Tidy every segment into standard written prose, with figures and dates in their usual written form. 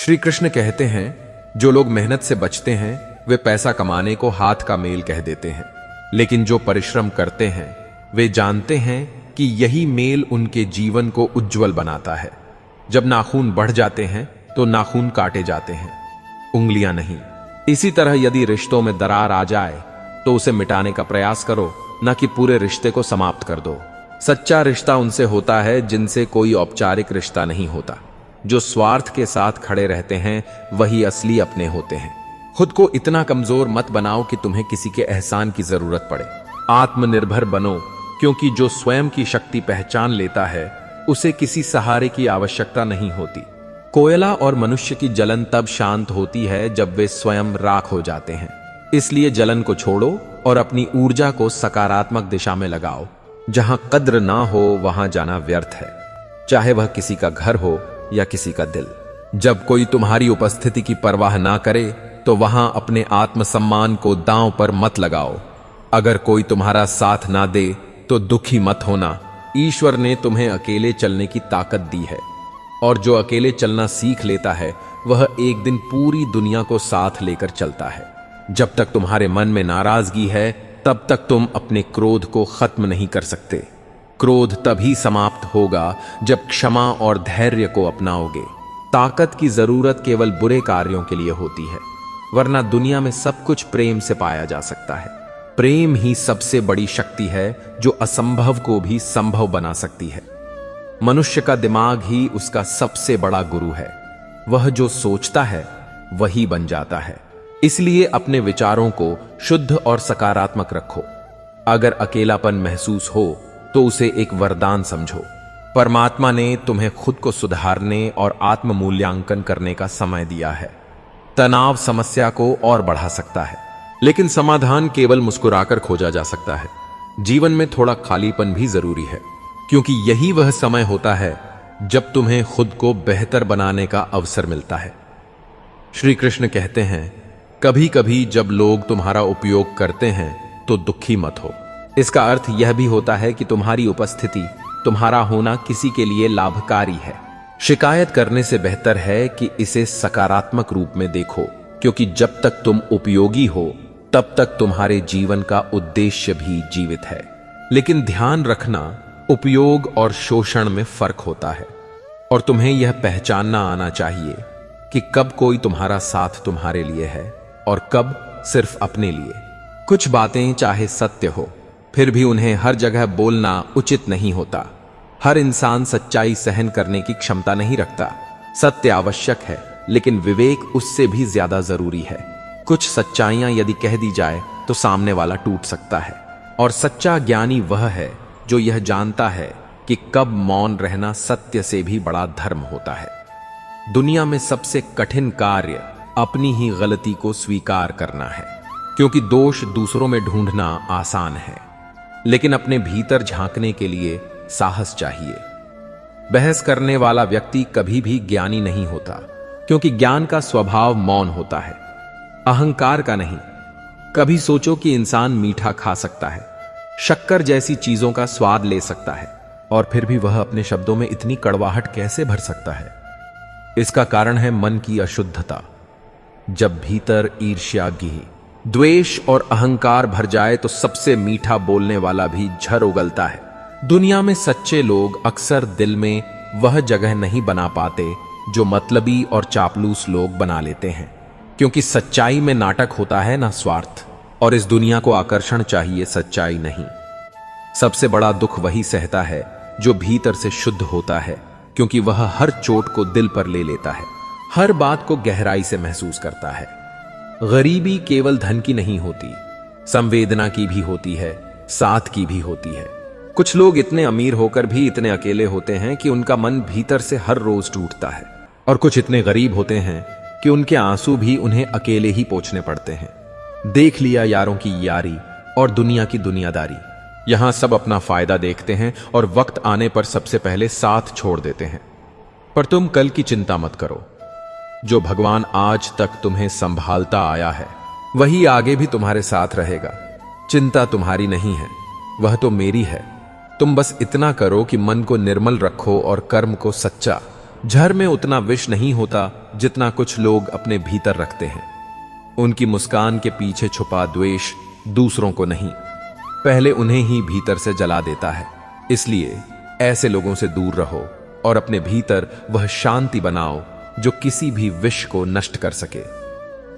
श्री कृष्ण कहते हैं, जो लोग मेहनत से बचते हैं वे पैसा कमाने को हाथ का मेल कह देते हैं, लेकिन जो परिश्रम करते हैं वे जानते हैं कि यही मेल उनके जीवन को उज्जवल बनाता है। जब नाखून बढ़ जाते हैं तो नाखून काटे जाते हैं, उंगलियां नहीं। इसी तरह यदि रिश्तों में दरार आ जाए तो उसे मिटाने का प्रयास करो, न कि पूरे रिश्ते को समाप्त कर दो। सच्चा रिश्ता उनसे होता है जिनसे कोई औपचारिक रिश्ता नहीं होता। जो स्वार्थ के साथ खड़े रहते हैं वही असली अपने होते हैं। खुद को इतना कमजोर मत बनाओ कि तुम्हें किसी के एहसान की जरूरत पड़े। आत्मनिर्भर बनो, क्योंकि जो स्वयं की शक्ति पहचान लेता है उसे किसी सहारे की आवश्यकता नहीं होती। कोयला और मनुष्य की जलन तब शांत होती है जब वे स्वयं राख हो जाते हैं। इसलिए जलन को छोड़ो और अपनी ऊर्जा को सकारात्मक दिशा में लगाओ। जहां कद्र ना हो वहां जाना व्यर्थ है, चाहे वह किसी का घर हो या किसी का दिल। जब कोई तुम्हारी उपस्थिति की परवाह ना करे तो वहां अपने आत्मसम्मान को दांव पर मत लगाओ। अगर कोई तुम्हारा साथ ना दे तो दुखी मत होना। ईश्वर ने तुम्हें अकेले चलने की ताकत दी है, और जो अकेले चलना सीख लेता है वह एक दिन पूरी दुनिया को साथ लेकर चलता है। जब तक तुम्हारे मन में नाराजगी है तब तक तुम अपने क्रोध को खत्म नहीं कर सकते। क्रोध तभी समाप्त होगा जब क्षमा और धैर्य को अपनाओगे। ताकत की जरूरत केवल बुरे कार्यों के लिए होती है, वरना दुनिया में सब कुछ प्रेम से पाया जा सकता है। प्रेम ही सबसे बड़ी शक्ति है जो असंभव को भी संभव बना सकती है। मनुष्य का दिमाग ही उसका सबसे बड़ा गुरु है। वह जो सोचता है वही बन जाता है। इसलिए अपने विचारों को शुद्ध और सकारात्मक रखो। अगर अकेलापन महसूस हो तो उसे एक वरदान समझो। परमात्मा ने तुम्हें खुद को सुधारने और आत्म मूल्यांकन करने का समय दिया है। तनाव समस्या को और बढ़ा सकता है, लेकिन समाधान केवल मुस्कुराकर खोजा जा सकता है। जीवन में थोड़ा खालीपन भी जरूरी है, क्योंकि यही वह समय होता है जब तुम्हें खुद को बेहतर बनाने का अवसर मिलता है। श्री कृष्ण कहते हैं, कभी कभी जब लोग तुम्हारा उपयोग करते हैं तो दुखी मत हो। इसका अर्थ यह भी होता है कि तुम्हारी उपस्थिति, तुम्हारा होना किसी के लिए लाभकारी है। शिकायत करने से बेहतर है कि इसे सकारात्मक रूप में देखो, क्योंकि जब तक तुम उपयोगी हो तब तक तुम्हारे जीवन का उद्देश्य भी जीवित है। लेकिन ध्यान रखना, उपयोग और शोषण में फर्क होता है, और तुम्हें यह पहचानना आना चाहिए कि कब कोई तुम्हारा साथ तुम्हारे लिए है और कब सिर्फ अपने लिए। कुछ बातें चाहे सत्य हो, फिर भी उन्हें हर जगह बोलना उचित नहीं होता। हर इंसान सच्चाई सहन करने की क्षमता नहीं रखता। सत्य आवश्यक है, लेकिन विवेक उससे भी ज्यादा जरूरी है। कुछ सच्चाइयां यदि कह दी जाए तो सामने वाला टूट सकता है, और सच्चा ज्ञानी वह है जो यह जानता है कि कब मौन रहना सत्य से भी बड़ा धर्म होता है। दुनिया में सबसे कठिन कार्य अपनी ही गलती को स्वीकार करना है, क्योंकि दोष दूसरों में ढूंढना आसान है, लेकिन अपने भीतर झांकने के लिए साहस चाहिए। बहस करने वाला व्यक्ति कभी भी ज्ञानी नहीं होता, क्योंकि ज्ञान का स्वभाव मौन होता है, अहंकार का नहीं। कभी सोचो कि इंसान मीठा खा सकता है, शक्कर जैसी चीजों का स्वाद ले सकता है, और फिर भी वह अपने शब्दों में इतनी कड़वाहट कैसे भर सकता है? इसका कारण है मन की अशुद्धता। जब भीतर ईर्ष्या, द्वेष और अहंकार भर जाए तो सबसे मीठा बोलने वाला भी झर उगलता है। दुनिया में सच्चे लोग अक्सर दिल में वह जगह नहीं बना पाते जो मतलबी और चापलूस लोग बना लेते हैं, क्योंकि सच्चाई में नाटक होता है ना स्वार्थ, और इस दुनिया को आकर्षण चाहिए, सच्चाई नहीं। सबसे बड़ा दुख वही सहता है जो भीतर से शुद्ध होता है, क्योंकि वह हर चोट को दिल पर ले लेता है, हर बात को गहराई से महसूस करता है। गरीबी केवल धन की नहीं होती, संवेदना की भी होती है, साथ की भी होती है। कुछ लोग इतने अमीर होकर भी इतने अकेले होते हैं कि उनका मन भीतर से हर रोज टूटता है, और कुछ इतने गरीब होते हैं कि उनके आंसू भी उन्हें अकेले ही पोंछने पड़ते हैं। देख लिया यारों की यारी और दुनिया की दुनियादारी। यहां सब अपना फायदा देखते हैं और वक्त आने पर सबसे पहले साथ छोड़ देते हैं। पर तुम कल की चिंता मत करो। जो भगवान आज तक तुम्हें संभालता आया है वही आगे भी तुम्हारे साथ रहेगा। चिंता तुम्हारी नहीं है, वह तो मेरी है। तुम बस इतना करो कि मन को निर्मल रखो और कर्म को सच्चा, झर में उतना विष नहीं होता जितना कुछ लोग अपने भीतर रखते हैं। उनकी मुस्कान के पीछे छुपा द्वेष दूसरों को नहीं, पहले उन्हें ही भीतर से जला देता है। इसलिए ऐसे लोगों से दूर रहो और अपने भीतर वह शांति बनाओ जो किसी भी विष को नष्ट कर सके।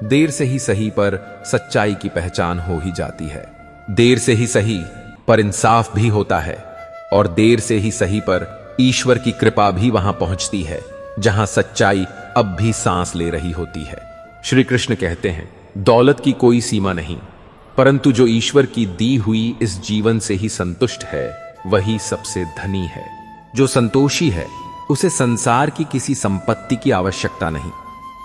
देर से ही सही पर सच्चाई की पहचान हो ही जाती है। देर से ही सही पर इंसाफ भी होता है, और देर से ही सही पर ईश्वर की कृपा भी वहां पहुंचती है जहां सच्चाई अब भी सांस ले रही होती है। श्री कृष्ण कहते हैं, दौलत की कोई सीमा नहीं, परंतु जो ईश्वर की दी हुई इस जीवन से ही संतुष्ट है वही सबसे धनी है। जो संतोषी है उसे संसार की किसी संपत्ति की आवश्यकता नहीं।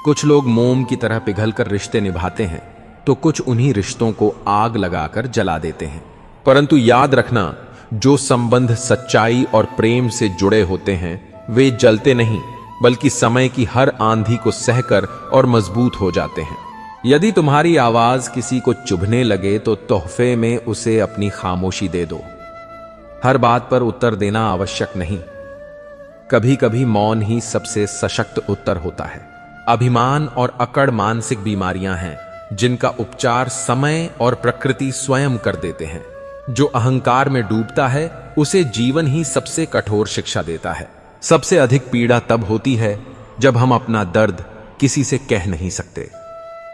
कुछ लोग मोम की तरह पिघलकर रिश्ते निभाते हैं, तो कुछ उन्हीं रिश्तों को आग लगाकर जला देते हैं। परंतु याद रखना, जो संबंध सच्चाई और प्रेम से जुड़े होते हैं वे जलते नहीं, बल्कि समय की हर आंधी को सहकर और मजबूत हो जाते हैं। यदि तुम्हारी आवाज किसी को चुभने लगे तो तोहफे में उसे अपनी खामोशी दे दो। हर बात पर उत्तर देना आवश्यक नहीं, कभी कभी मौन ही सबसे सशक्त उत्तर होता है। अभिमान और अकड़ मानसिक बीमारियां हैं जिनका उपचार समय और प्रकृति स्वयं कर देते हैं। जो अहंकार में डूबता है उसे जीवन ही सबसे कठोर शिक्षा देता है। सबसे अधिक पीड़ा तब होती है जब हम अपना दर्द किसी से कह नहीं सकते,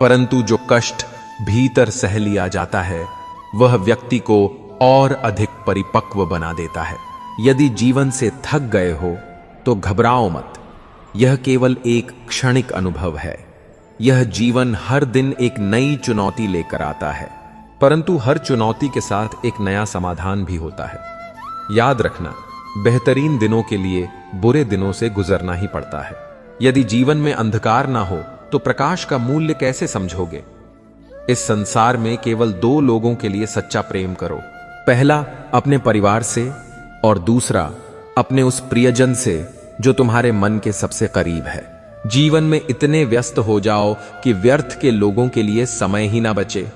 परंतु जो कष्ट भीतर सह लिया जाता है वह व्यक्ति को और अधिक परिपक्व बना देता है। यदि जीवन से थक गए हो तो घबराओ मत, यह केवल एक क्षणिक अनुभव है। यह जीवन हर दिन एक नई चुनौती लेकर आता है, परंतु हर चुनौती के साथ एक नया समाधान भी होता है। याद रखना, बेहतरीन दिनों के लिए बुरे दिनों से गुजरना ही पड़ता है। यदि जीवन में अंधकार ना हो तो प्रकाश का मूल्य कैसे समझोगे? इस संसार में केवल दो लोगों के लिए सच्चा प्रेम करो, पहला अपने परिवार से और दूसरा अपने उस प्रियजन से जो तुम्हारे मन के सबसे करीब है। जीवन में इतने व्यस्त हो जाओ कि व्यर्थ के लोगों के लिए समय ही ना बचे,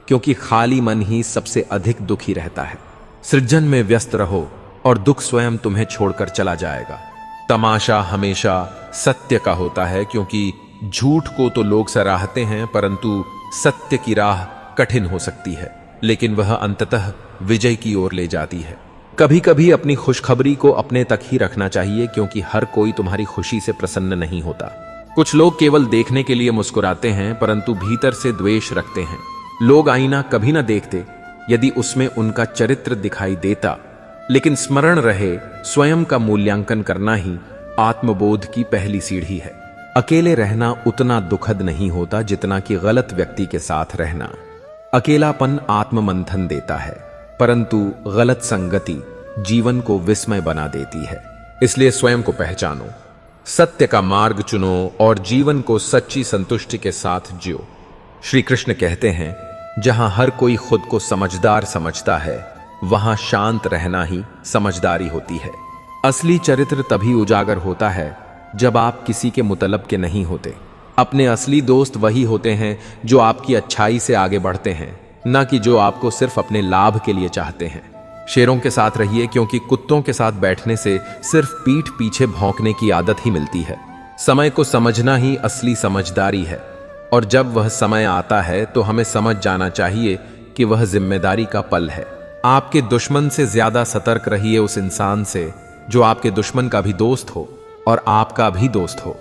क्योंकि खाली मन ही सबसे अधिक दुखी रहता है। सृजन में व्यस्त रहो और दुख स्वयं तुम्हें छोड़कर चला जाएगा। तमाशा हमेशा सत्य का होता है, क्योंकि झूठ को तो लोग सराहते हैं, परंतु सत्य की राह कठिन हो सकती है, लेकिन वह अंततः विजय की ओर ले जाती है। कभी कभी अपनी खुशखबरी को अपने तक ही रखना चाहिए, क्योंकि हर कोई तुम्हारी खुशी से प्रसन्न नहीं होता। कुछ लोग केवल देखने के लिए मुस्कुराते हैं, परंतु भीतर से द्वेष रखते हैं। लोग आईना कभी न देखते, यदि उसमें उनका चरित्र दिखाई देता, लेकिन स्मरण रहे, स्वयं का मूल्यांकन करना ही आत्मबोध की पहली सीढ़ी है। अकेले रहना उतना दुखद नहीं होता जितना कि गलत व्यक्ति के साथ रहना। अकेलापन आत्ममंथन देता है, परंतु गलत संगति जीवन को विस्मय बना देती है। इसलिए स्वयं को पहचानो, सत्य का मार्ग चुनो और जीवन को सच्ची संतुष्टि के साथ जियो। श्री कृष्ण कहते हैं, जहां हर कोई खुद को समझदार समझता है वहां शांत रहना ही समझदारी होती है। असली चरित्र तभी उजागर होता है जब आप किसी के मुतलब के नहीं होते। अपने असली दोस्त वही होते हैं जो आपकी अच्छाई से आगे बढ़ते हैं, न कि जो आपको सिर्फ अपने लाभ के लिए चाहते हैं। शेरों के साथ रहिए, क्योंकि कुत्तों के साथ बैठने से सिर्फ पीठ पीछे भौंकने की आदत ही मिलती है। समय को समझना ही असली समझदारी है, और जब वह समय आता है तो हमें समझ जाना चाहिए कि वह जिम्मेदारी का पल है। आपके दुश्मन से ज्यादा सतर्क रहिए उस इंसान से जो आपके दुश्मन का भी दोस्त हो और आपका भी दोस्त हो,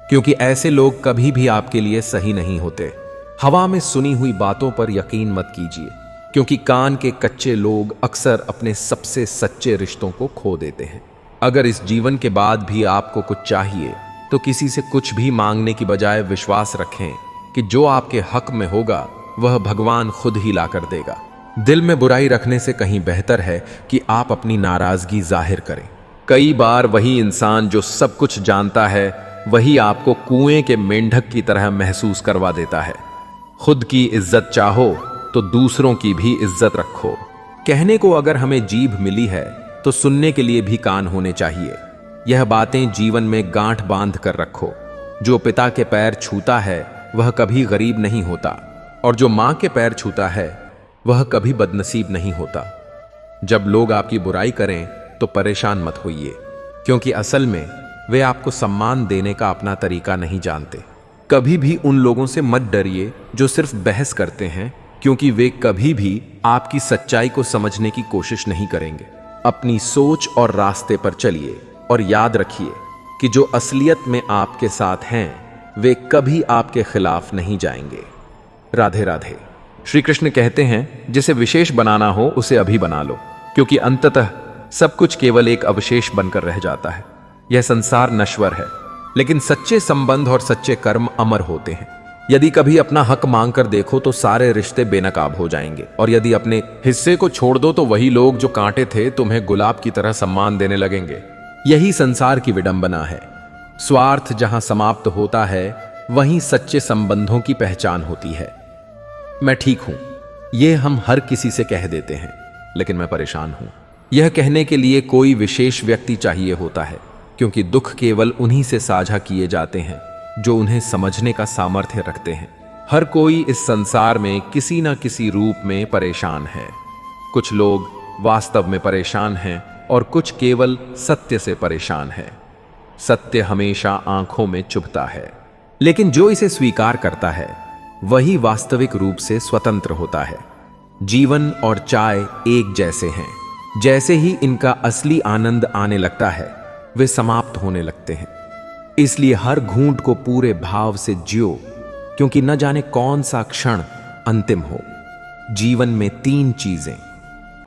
क्योंकि ऐसे लोग कभी भी आपके लिए सही नहीं होते। हवा में सुनी हुई बातों पर यकीन मत कीजिए, क्योंकि कान के कच्चे लोग अक्सर अपने सबसे सच्चे रिश्तों को खो देते हैं। अगर इस जीवन के बाद भी आपको कुछ चाहिए तो किसी से कुछ भी मांगने की बजाय विश्वास रखें कि जो आपके हक में होगा वह भगवान खुद ही ला कर देगा। दिल में बुराई रखने से कहीं बेहतर है कि आप अपनी नाराजगी जाहिर करें। कई बार वही इंसान जो सब कुछ जानता है वही आपको कुएं के मेंढक की तरह महसूस करवा देता है। खुद की इज्जत चाहो तो दूसरों की भी इज्जत रखो। कहने को अगर हमें जीभ मिली है तो सुनने के लिए भी कान होने चाहिए। यह बातें जीवन में गांठ बांध कर रखो। जो पिता के पैर छूता है वह कभी गरीब नहीं होता, और जो मां के पैर छूता है वह कभी बदनसीब नहीं होता। जब लोग आपकी बुराई करें तो परेशान मत होइए, क्योंकि असल में वे आपको सम्मान देने का अपना तरीका नहीं जानते। कभी भी उन लोगों से मत डरिए जो सिर्फ बहस करते हैं, क्योंकि वे कभी भी आपकी सच्चाई को समझने की कोशिश नहीं करेंगे। अपनी सोच और रास्ते पर चलिए और याद रखिए कि जो असलियत में आपके साथ हैं वे कभी आपके खिलाफ नहीं जाएंगे। राधे राधे। श्री कृष्ण कहते हैं, जिसे विशेष बनाना हो उसे अभी बना लो, क्योंकि अंततः सब कुछ केवल एक अवशेष बनकर रह जाता है। यह संसार नश्वर है, लेकिन सच्चे संबंध और सच्चे कर्म अमर होते हैं। यदि कभी अपना हक मांग कर देखो तो सारे रिश्ते बेनकाब हो जाएंगे, और यदि अपने हिस्से को छोड़ दो तो वही लोग जो कांटे थे तुम्हें गुलाब की तरह सम्मान देने लगेंगे। यही संसार की विडंबना है। स्वार्थ जहां समाप्त होता है वहीं सच्चे संबंधों की पहचान होती है। मैं ठीक हूं, यह हम हर किसी से कह देते हैं, लेकिन मैं परेशान हूं। यह कहने के लिए कोई विशेष व्यक्ति चाहिए होता है, क्योंकि दुख केवल उन्हीं से साझा किए जाते हैं जो उन्हें समझने का सामर्थ्य रखते हैं। हर कोई इस संसार में किसी न किसी रूप में परेशान है। कुछ लोग वास्तव में परेशान हैं और कुछ केवल सत्य से परेशान हैं। सत्य हमेशा आंखों में चुभता है, लेकिन जो इसे स्वीकार करता है वही वास्तविक रूप से स्वतंत्र होता है। जीवन और चाय एक जैसे हैं। जैसे ही इनका असली आनंद आने लगता है वे समाप्त होने लगते हैं। इसलिए हर घूंट को पूरे भाव से जियो, क्योंकि न जाने कौन सा क्षण अंतिम हो। जीवन में 3 चीजें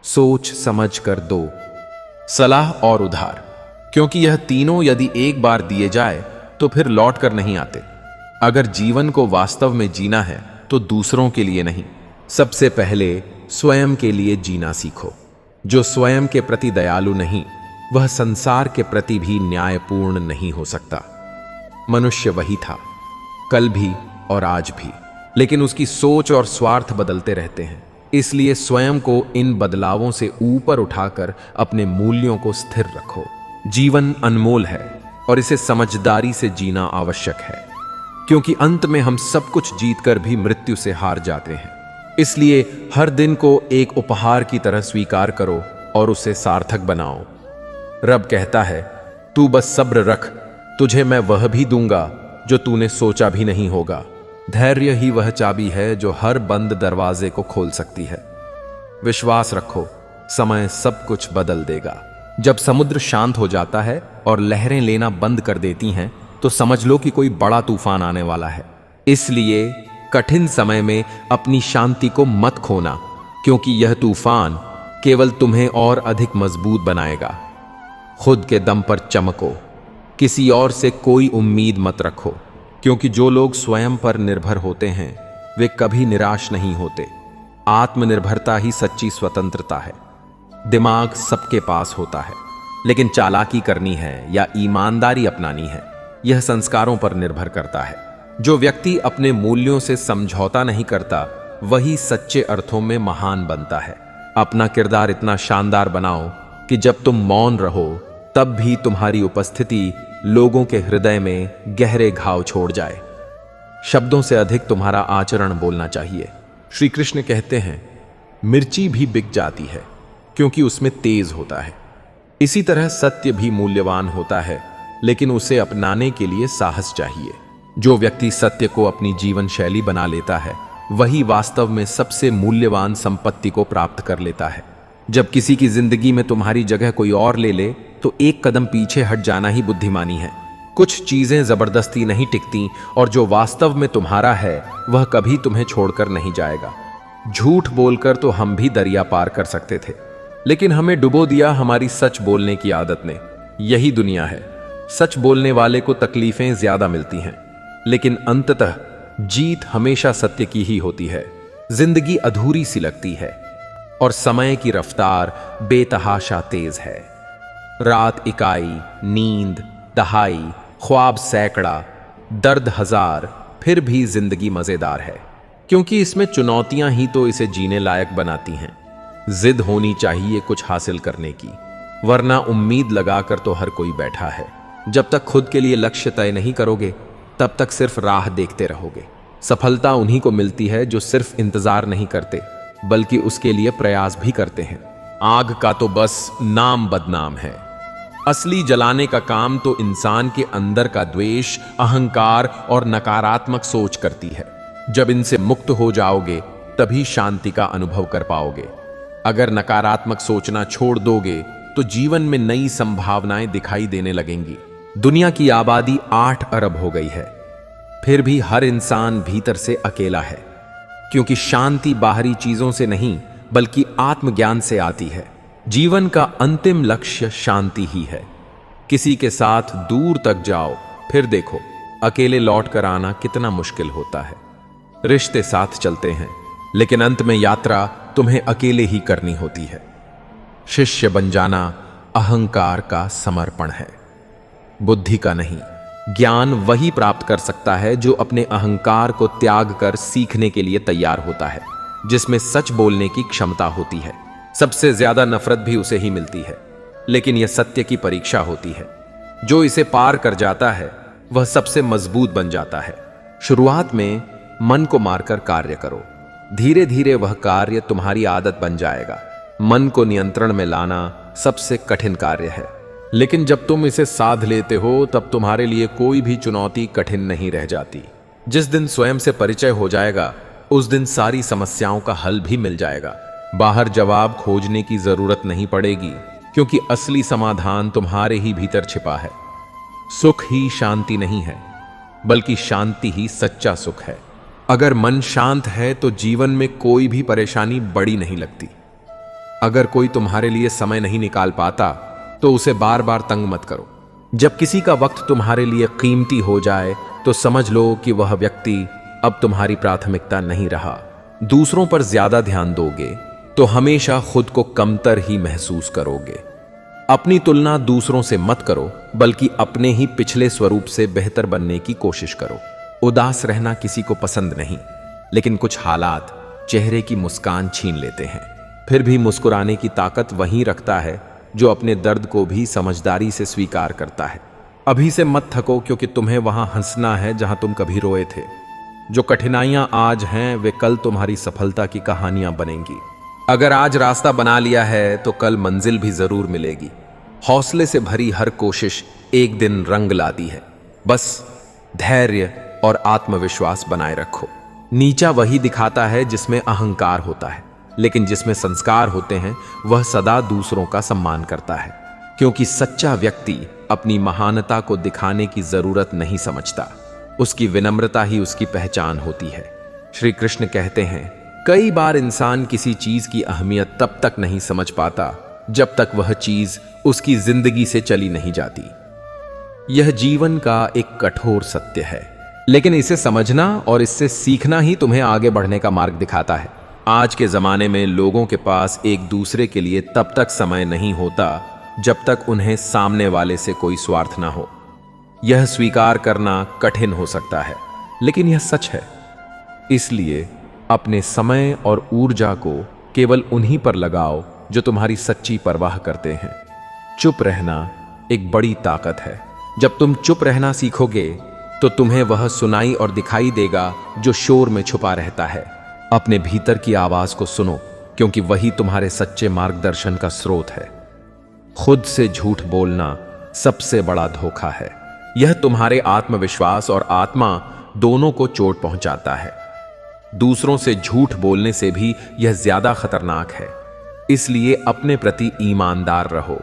सोच समझ कर दो, सलाह और उधार, क्योंकि यह तीनों यदि एक बार दिए जाए तो फिर लौट कर नहीं आते। अगर जीवन को वास्तव में जीना है तो दूसरों के लिए नहीं, सबसे पहले स्वयं के लिए जीना सीखो। जो स्वयं के प्रति दयालु नहीं वह संसार के प्रति भी न्यायपूर्ण नहीं हो सकता। मनुष्य वही था, कल भी और आज भी, लेकिन उसकी सोच और स्वार्थ बदलते रहते हैं। इसलिए स्वयं को इन बदलावों से ऊपर उठाकर अपने मूल्यों को स्थिर रखो। जीवन अनमोल है और इसे समझदारी से जीना आवश्यक है, क्योंकि अंत में हम सब कुछ जीतकर भी मृत्यु से हार जाते हैं। इसलिए हर दिन को एक उपहार की तरह स्वीकार करो और उसे सार्थक बनाओ। रब कहता है, तू बस सब्र रख, तुझे मैं वह भी दूंगा जो तूने सोचा भी नहीं होगा। धैर्य ही वह चाबी है जो हर बंद दरवाजे को खोल सकती है। विश्वास रखो, समय सब कुछ बदल देगा। जब समुद्र शांत हो जाता है और लहरें लेना बंद कर देती हैं तो समझ लो कि कोई बड़ा तूफान आने वाला है। इसलिए कठिन समय में अपनी शांति को मत खोना, क्योंकि यह तूफान केवल तुम्हें और अधिक मजबूत बनाएगा। खुद के दम पर चमको, किसी और से कोई उम्मीद मत रखो, क्योंकि जो लोग स्वयं पर निर्भर होते हैं वे कभी निराश नहीं होते। आत्मनिर्भरता ही सच्ची स्वतंत्रता है। दिमाग सबके पास होता है, लेकिन चालाकी करनी है या ईमानदारी अपनानी है यह संस्कारों पर निर्भर करता है। जो व्यक्ति अपने मूल्यों से समझौता नहीं करता वही सच्चे अर्थों में महान बनता है। अपना किरदार इतना शानदार बनाओ कि जब तुम मौन रहो तब भी तुम्हारी उपस्थिति लोगों के हृदय में गहरे घाव छोड़ जाए। शब्दों से अधिक तुम्हारा आचरण बोलना चाहिए। श्री कृष्ण कहते हैं, मिर्ची भी बिक जाती है क्योंकि उसमें तेज होता है। इसी तरह सत्य भी मूल्यवान होता है, लेकिन उसे अपनाने के लिए साहस चाहिए। जो व्यक्ति सत्य को अपनी जीवन शैली बना लेता है वही वास्तव में सबसे मूल्यवान संपत्ति को प्राप्त कर लेता है। जब किसी की जिंदगी में तुम्हारी जगह कोई और ले ले तो एक कदम पीछे हट जाना ही बुद्धिमानी है। कुछ चीजें जबरदस्ती नहीं टिकती और जो वास्तव में तुम्हारा है वह कभी तुम्हें छोड़कर नहीं जाएगा। झूठ बोलकर तो हम भी दरिया पार कर सकते थे, लेकिन हमें डुबो दिया हमारी सच बोलने की आदत ने। यही दुनिया है। सच बोलने वाले को तकलीफें ज्यादा मिलती हैं, लेकिन अंततः जीत हमेशा सत्य की ही होती है। जिंदगी अधूरी सी लगती है और समय की रफ्तार बेतहाशा तेज है। रात इकाई, नींद दहाई, ख्वाब सैकड़ा, दर्द हजार, फिर भी जिंदगी मजेदार है, क्योंकि इसमें चुनौतियां ही तो इसे जीने लायक बनाती हैं। जिद होनी चाहिए कुछ हासिल करने की, वरना उम्मीद लगाकर तो हर कोई बैठा है। जब तक खुद के लिए लक्ष्य तय नहीं करोगे तब तक सिर्फ राह देखते रहोगे। सफलता उन्हीं को मिलती है जो सिर्फ इंतजार नहीं करते बल्कि उसके लिए प्रयास भी करते हैं। आग का तो बस नाम बदनाम है। असली जलाने का काम तो इंसान के अंदर का द्वेष, अहंकार और नकारात्मक सोच करती है। जब इनसे मुक्त हो जाओगे तभी शांति का अनुभव कर पाओगे। अगर नकारात्मक सोचना छोड़ दोगे तो जीवन में नई संभावनाएं दिखाई देने लगेंगी। दुनिया की आबादी 8 अरब हो गई है, फिर भी हर इंसान भीतर से अकेला है, क्योंकि शांति बाहरी चीजों से नहीं बल्कि आत्मज्ञान से आती है। जीवन का अंतिम लक्ष्य शांति ही है। किसी के साथ दूर तक जाओ, फिर देखो अकेले लौट कर आना कितना मुश्किल होता है। रिश्ते साथ चलते हैं, लेकिन अंत में यात्रा तुम्हें अकेले ही करनी होती है। शिष्य बन जाना अहंकार का समर्पण है, बुद्धि का नहीं। ज्ञान वही प्राप्त कर सकता है जो अपने अहंकार को त्याग कर सीखने के लिए तैयार होता है, जिसमें सच बोलने की क्षमता होती है। सबसे ज्यादा नफरत भी उसे ही मिलती है, लेकिन यह सत्य की परीक्षा होती है। जो इसे पार कर जाता है वह सबसे मजबूत बन जाता है। शुरुआत में मन को मारकर कार्य करो, धीरे धीरे वह कार्य तुम्हारी आदत बन जाएगा। मन को नियंत्रण में लाना सबसे कठिन कार्य है, लेकिन जब तुम इसे साध लेते हो तब तुम्हारे लिए कोई भी चुनौती कठिन नहीं रह जाती। जिस दिन स्वयं से परिचय हो जाएगा उस दिन सारी समस्याओं का हल भी मिल जाएगा। बाहर जवाब खोजने की जरूरत नहीं पड़ेगी, क्योंकि असली समाधान तुम्हारे ही भीतर छिपा है। सुख ही शांति नहीं है, बल्कि शांति ही सच्चा सुख है। अगर मन शांत है तो जीवन में कोई भी परेशानी बड़ी नहीं लगती। अगर कोई तुम्हारे लिए समय नहीं निकाल पाता तो उसे बार बार तंग मत करो। जब किसी का वक्त तुम्हारे लिए कीमती हो जाए तो समझ लो कि वह व्यक्ति अब तुम्हारी प्राथमिकता नहीं रहा। दूसरों पर ज्यादा ध्यान दोगे तो हमेशा खुद को कमतर ही महसूस करोगे। अपनी तुलना दूसरों से मत करो, बल्कि अपने ही पिछले स्वरूप से बेहतर बनने की कोशिश करो। उदास रहना किसी को पसंद नहीं, लेकिन कुछ हालात चेहरे की मुस्कान छीन लेते हैं। फिर भी मुस्कुराने की ताकत वहीं रखता है जो अपने दर्द को भी समझदारी से स्वीकार करता है। अभी से मत थको, क्योंकि तुम्हें वहां हंसना है जहां तुम कभी रोए थे। जो कठिनाइयां आज हैं वे कल तुम्हारी सफलता की कहानियां बनेंगी। अगर आज रास्ता बना लिया है तो कल मंजिल भी जरूर मिलेगी। हौसले से भरी हर कोशिश एक दिन रंग लाती है। बस धैर्य और आत्मविश्वास बनाए रखो। नीचा वही दिखाता है जिसमें अहंकार होता है, लेकिन जिसमें संस्कार होते हैं वह सदा दूसरों का सम्मान करता है, क्योंकि सच्चा व्यक्ति अपनी महानता को दिखाने की जरूरत नहीं समझता। उसकी विनम्रता ही उसकी पहचान होती है। श्री कृष्ण कहते हैं, कई बार इंसान किसी चीज की अहमियत तब तक नहीं समझ पाता जब तक वह चीज उसकी जिंदगी से चली नहीं जाती। यह जीवन का एक कठोर सत्य है, लेकिन इसे समझना और इससे सीखना ही तुम्हें आगे बढ़ने का मार्ग दिखाता है। आज के जमाने में लोगों के पास एक दूसरे के लिए तब तक समय नहीं होता जब तक उन्हें सामने वाले से कोई स्वार्थ ना हो। यह स्वीकार करना कठिन हो सकता है, लेकिन यह सच है। इसलिए अपने समय और ऊर्जा को केवल उन्हीं पर लगाओ जो तुम्हारी सच्ची परवाह करते हैं। चुप रहना एक बड़ी ताकत है। जब तुम चुप रहना सीखोगे तो तुम्हें वह सुनाई और दिखाई देगा जो शोर में छुपा रहता है। अपने भीतर की आवाज को सुनो, क्योंकि वही तुम्हारे सच्चे मार्गदर्शन का स्रोत है। खुद से झूठ बोलना सबसे बड़ा धोखा है। यह तुम्हारे आत्मविश्वास और आत्मा दोनों को चोट पहुंचाता है। दूसरों से झूठ बोलने से भी यह ज्यादा खतरनाक है। इसलिए अपने प्रति ईमानदार रहो।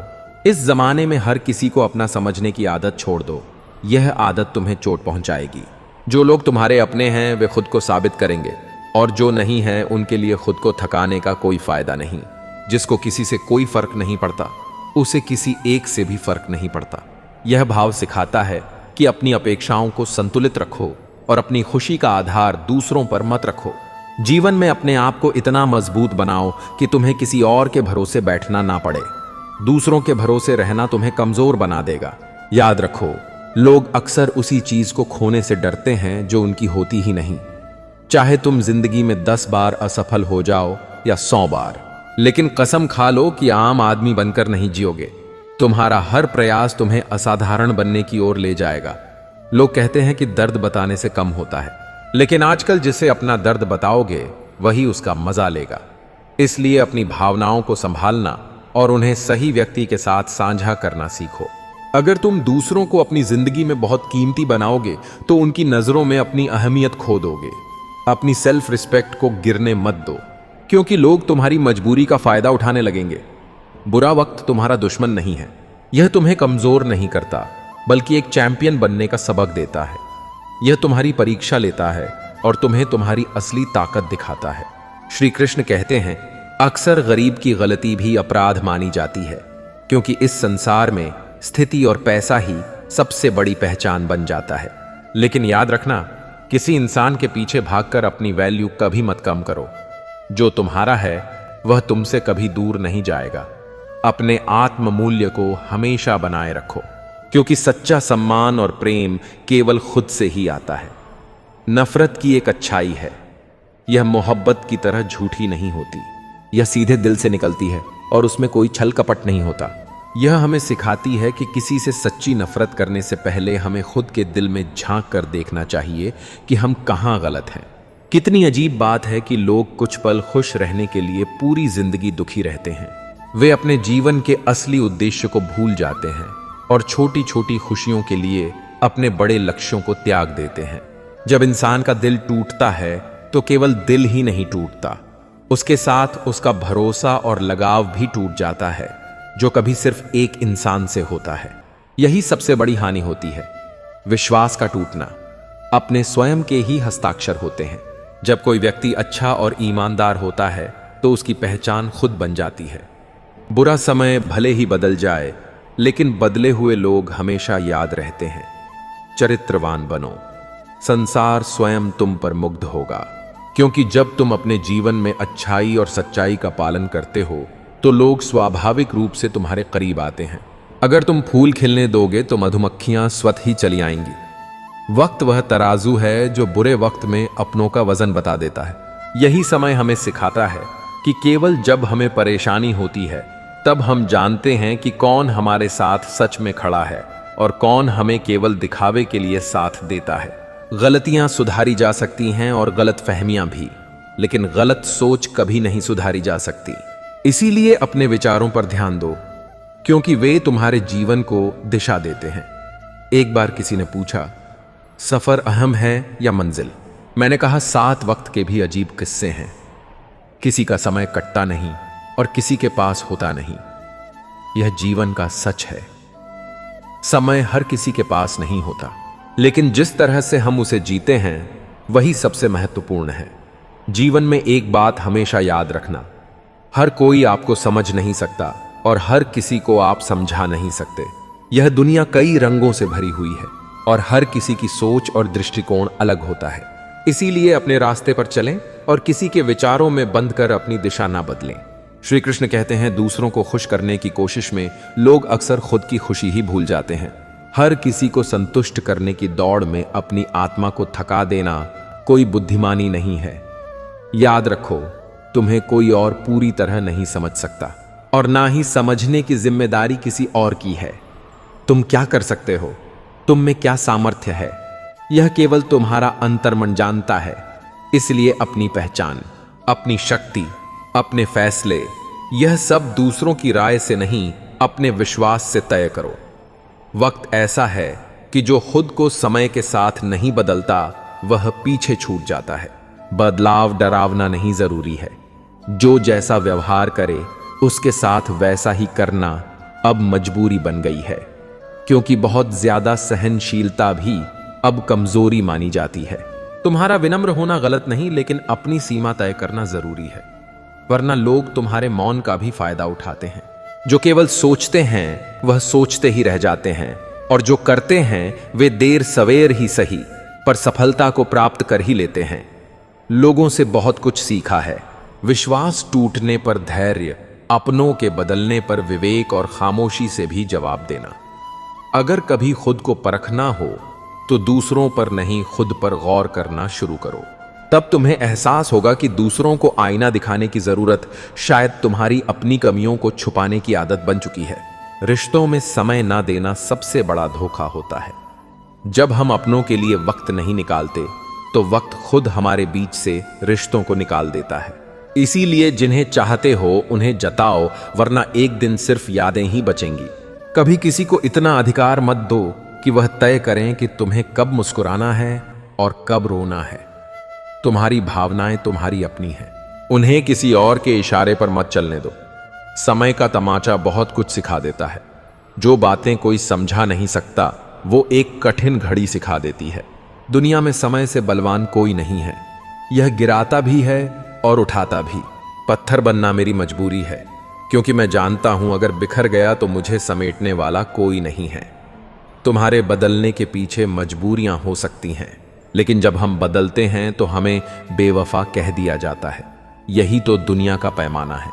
इस जमाने में हर किसी को अपना समझने की आदत छोड़ दो। यह आदत तुम्हें चोट पहुंचाएगी। जो लोग तुम्हारे अपने हैं वे खुद को साबित करेंगे, और जो नहीं है उनके लिए खुद को थकाने का कोई फायदा नहीं। जिसको किसी से कोई फर्क नहीं पड़ता उसे किसी एक से भी फर्क नहीं पड़ता। यह भाव सिखाता है कि अपनी अपेक्षाओं को संतुलित रखो और अपनी खुशी का आधार दूसरों पर मत रखो। जीवन में अपने आप को इतना मजबूत बनाओ कि तुम्हें किसी और के भरोसे बैठना ना पड़े। दूसरों के भरोसे रहना तुम्हें कमजोर बना देगा। याद रखो, लोग अक्सर उसी चीज को खोने से डरते हैं जो उनकी होती ही नहीं। चाहे तुम जिंदगी में 10 बार असफल हो जाओ या 100 बार, लेकिन कसम खा लो कि आम आदमी बनकर नहीं जियोगे। तुम्हारा हर प्रयास तुम्हें असाधारण बनने की ओर ले जाएगा। लोग कहते हैं कि दर्द बताने से कम होता है, लेकिन आजकल जिसे अपना दर्द बताओगे वही उसका मजा लेगा। इसलिए अपनी भावनाओं को संभालना और उन्हें सही व्यक्ति के साथ साझा करना सीखो। अगर तुम दूसरों को अपनी जिंदगी में बहुत कीमती बनाओगे तो उनकी नजरों में अपनी अहमियत खो दोगे। अपनी सेल्फ रिस्पेक्ट को गिरने मत दो, क्योंकि लोग तुम्हारी मजबूरी का फायदा उठाने लगेंगे। बुरा वक्त तुम्हारा दुश्मन नहीं है, यह तुम्हें कमजोर नहीं करता, बल्कि एक चैंपियन बनने का सबक देता है। यह तुम्हारी परीक्षा लेता है और तुम्हें तुम्हारी असली ताकत दिखाता है। श्री कृष्ण कहते हैं, अक्सर गरीब की गलती भी अपराध मानी जाती है, क्योंकि इस संसार में स्थिति और पैसा ही सबसे बड़ी पहचान बन जाता है। लेकिन याद रखना, किसी इंसान के पीछे भागकर अपनी वैल्यू कभी मत कम करो। जो तुम्हारा है वह तुमसे कभी दूर नहीं जाएगा। अपने आत्म मूल्य को हमेशा बनाए रखो, क्योंकि सच्चा सम्मान और प्रेम केवल खुद से ही आता है। नफरत की एक अच्छाई है, यह मोहब्बत की तरह झूठी नहीं होती। यह सीधे दिल से निकलती है और उसमें कोई छल कपट नहीं होता। यह हमें सिखाती है कि किसी से सच्ची नफरत करने से पहले हमें खुद के दिल में झांक कर देखना चाहिए कि हम कहाँ गलत हैं। कितनी अजीब बात है कि लोग कुछ पल खुश रहने के लिए पूरी जिंदगी दुखी रहते हैं। वे अपने जीवन के असली उद्देश्य को भूल जाते हैं और छोटी छोटी खुशियों के लिए अपने बड़े लक्ष्यों को त्याग देते हैं। जब इंसान का दिल टूटता है तो केवल दिल ही नहीं टूटता, उसके साथ उसका भरोसा और लगाव भी टूट जाता है, जो कभी सिर्फ एक इंसान से होता है। यही सबसे बड़ी हानि होती है। विश्वास का टूटना अपने स्वयं के ही हस्ताक्षर होते हैं। जब कोई व्यक्ति अच्छा और ईमानदार होता है तो उसकी पहचान खुद बन जाती है। बुरा समय भले ही बदल जाए, लेकिन बदले हुए लोग हमेशा याद रहते हैं। चरित्रवान बनो, संसार स्वयं तुम पर मुग्ध होगा, क्योंकि जब तुम अपने जीवन में अच्छाई और सच्चाई का पालन करते हो तो लोग स्वाभाविक रूप से तुम्हारे करीब आते हैं। अगर तुम फूल खिलने दोगे तो मधुमक्खियां स्वतः ही चली आएंगी। वक्त वह तराजू है जो बुरे वक्त में अपनों का वजन बता देता है। यही समय हमें सिखाता है कि केवल जब हमें परेशानी होती है तब हम जानते हैं कि कौन हमारे साथ सच में खड़ा है और कौन हमें केवल दिखावे के लिए साथ देता है। गलतियां सुधारी जा सकती हैं और गलत फहमियां भी, लेकिन गलत सोच कभी नहीं सुधारी जा सकती। इसीलिए अपने विचारों पर ध्यान दो, क्योंकि वे तुम्हारे जीवन को दिशा देते हैं। एक बार किसी ने पूछा, सफर अहम है या मंजिल? मैंने कहा, 7 वक्त के भी अजीब किस्से हैं। किसी का समय कटता नहीं और किसी के पास होता नहीं। यह जीवन का सच है। समय हर किसी के पास नहीं होता, लेकिन जिस तरह से हम उसे जीते हैं वही सबसे महत्वपूर्ण है। जीवन में एक बात हमेशा याद रखना, हर कोई आपको समझ नहीं सकता और हर किसी को आप समझा नहीं सकते। यह दुनिया कई रंगों से भरी हुई है और हर किसी की सोच और दृष्टिकोण अलग होता है। इसीलिए अपने रास्ते पर चलें और किसी के विचारों में बंध कर अपनी दिशा ना बदलें। श्री कृष्ण कहते हैं, दूसरों को खुश करने की कोशिश में लोग अक्सर खुद की खुशी ही भूल जाते हैं। हर किसी को संतुष्ट करने की दौड़ में अपनी आत्मा को थका देना कोई बुद्धिमानी नहीं है। याद रखो, तुम्हें कोई और पूरी तरह नहीं समझ सकता और ना ही समझने की जिम्मेदारी किसी और की है। तुम क्या कर सकते हो, तुम में क्या सामर्थ्य है, यह केवल तुम्हारा अंतर्मन जानता है। इसलिए अपनी पहचान, अपनी शक्ति, अपने फैसले, यह सब दूसरों की राय से नहीं, अपने विश्वास से तय करो। वक्त ऐसा है कि जो खुद को समय के साथ नहीं बदलता वह पीछे छूट जाता है। बदलाव डरावना नहीं जरूरी है। जो जैसा व्यवहार करे उसके साथ वैसा ही करना अब मजबूरी बन गई है, क्योंकि बहुत ज्यादा सहनशीलता भी अब कमजोरी मानी जाती है। तुम्हारा विनम्र होना गलत नहीं, लेकिन अपनी सीमा तय करना जरूरी है, वरना लोग तुम्हारे मौन का भी फायदा उठाते हैं। जो केवल सोचते हैं वह सोचते ही रह जाते हैं, और जो करते हैं वे देर सवेर ही सही पर सफलता को प्राप्त कर ही लेते हैं। लोगों से बहुत कुछ सीखा है। विश्वास टूटने पर धैर्य, अपनों के बदलने पर विवेक और खामोशी से भी जवाब देना। अगर कभी खुद को परखना हो तो दूसरों पर नहीं, खुद पर गौर करना शुरू करो। तब तुम्हें एहसास होगा कि दूसरों को आईना दिखाने की जरूरत शायद तुम्हारी अपनी कमियों को छुपाने की आदत बन चुकी है। रिश्तों में समय ना देना सबसे बड़ा धोखा होता है। जब हम अपनों के लिए वक्त नहीं निकालते तो वक्त खुद हमारे बीच से रिश्तों को निकाल देता है। इसीलिए जिन्हें चाहते हो उन्हें जताओ, वरना एक दिन सिर्फ यादें ही बचेंगी। कभी किसी को इतना अधिकार मत दो कि वह तय करें कि तुम्हें कब मुस्कुराना है और कब रोना है। तुम्हारी भावनाएं तुम्हारी अपनी हैं, उन्हें किसी और के इशारे पर मत चलने दो। समय का तमाचा बहुत कुछ सिखा देता है। जो बातें कोई समझा नहीं सकता वो एक कठिन घड़ी सिखा देती है। दुनिया में समय से बलवान कोई नहीं है। यह गिराता भी है और उठाता भी। पत्थर बनना मेरी मजबूरी है, क्योंकि मैं जानता हूं अगर बिखर गया तो मुझे समेटने वाला कोई नहीं है। तुम्हारे बदलने के पीछे मजबूरियां हो सकती हैं, लेकिन जब हम बदलते हैं तो हमें बेवफा कह दिया जाता है। यही तो दुनिया का पैमाना है।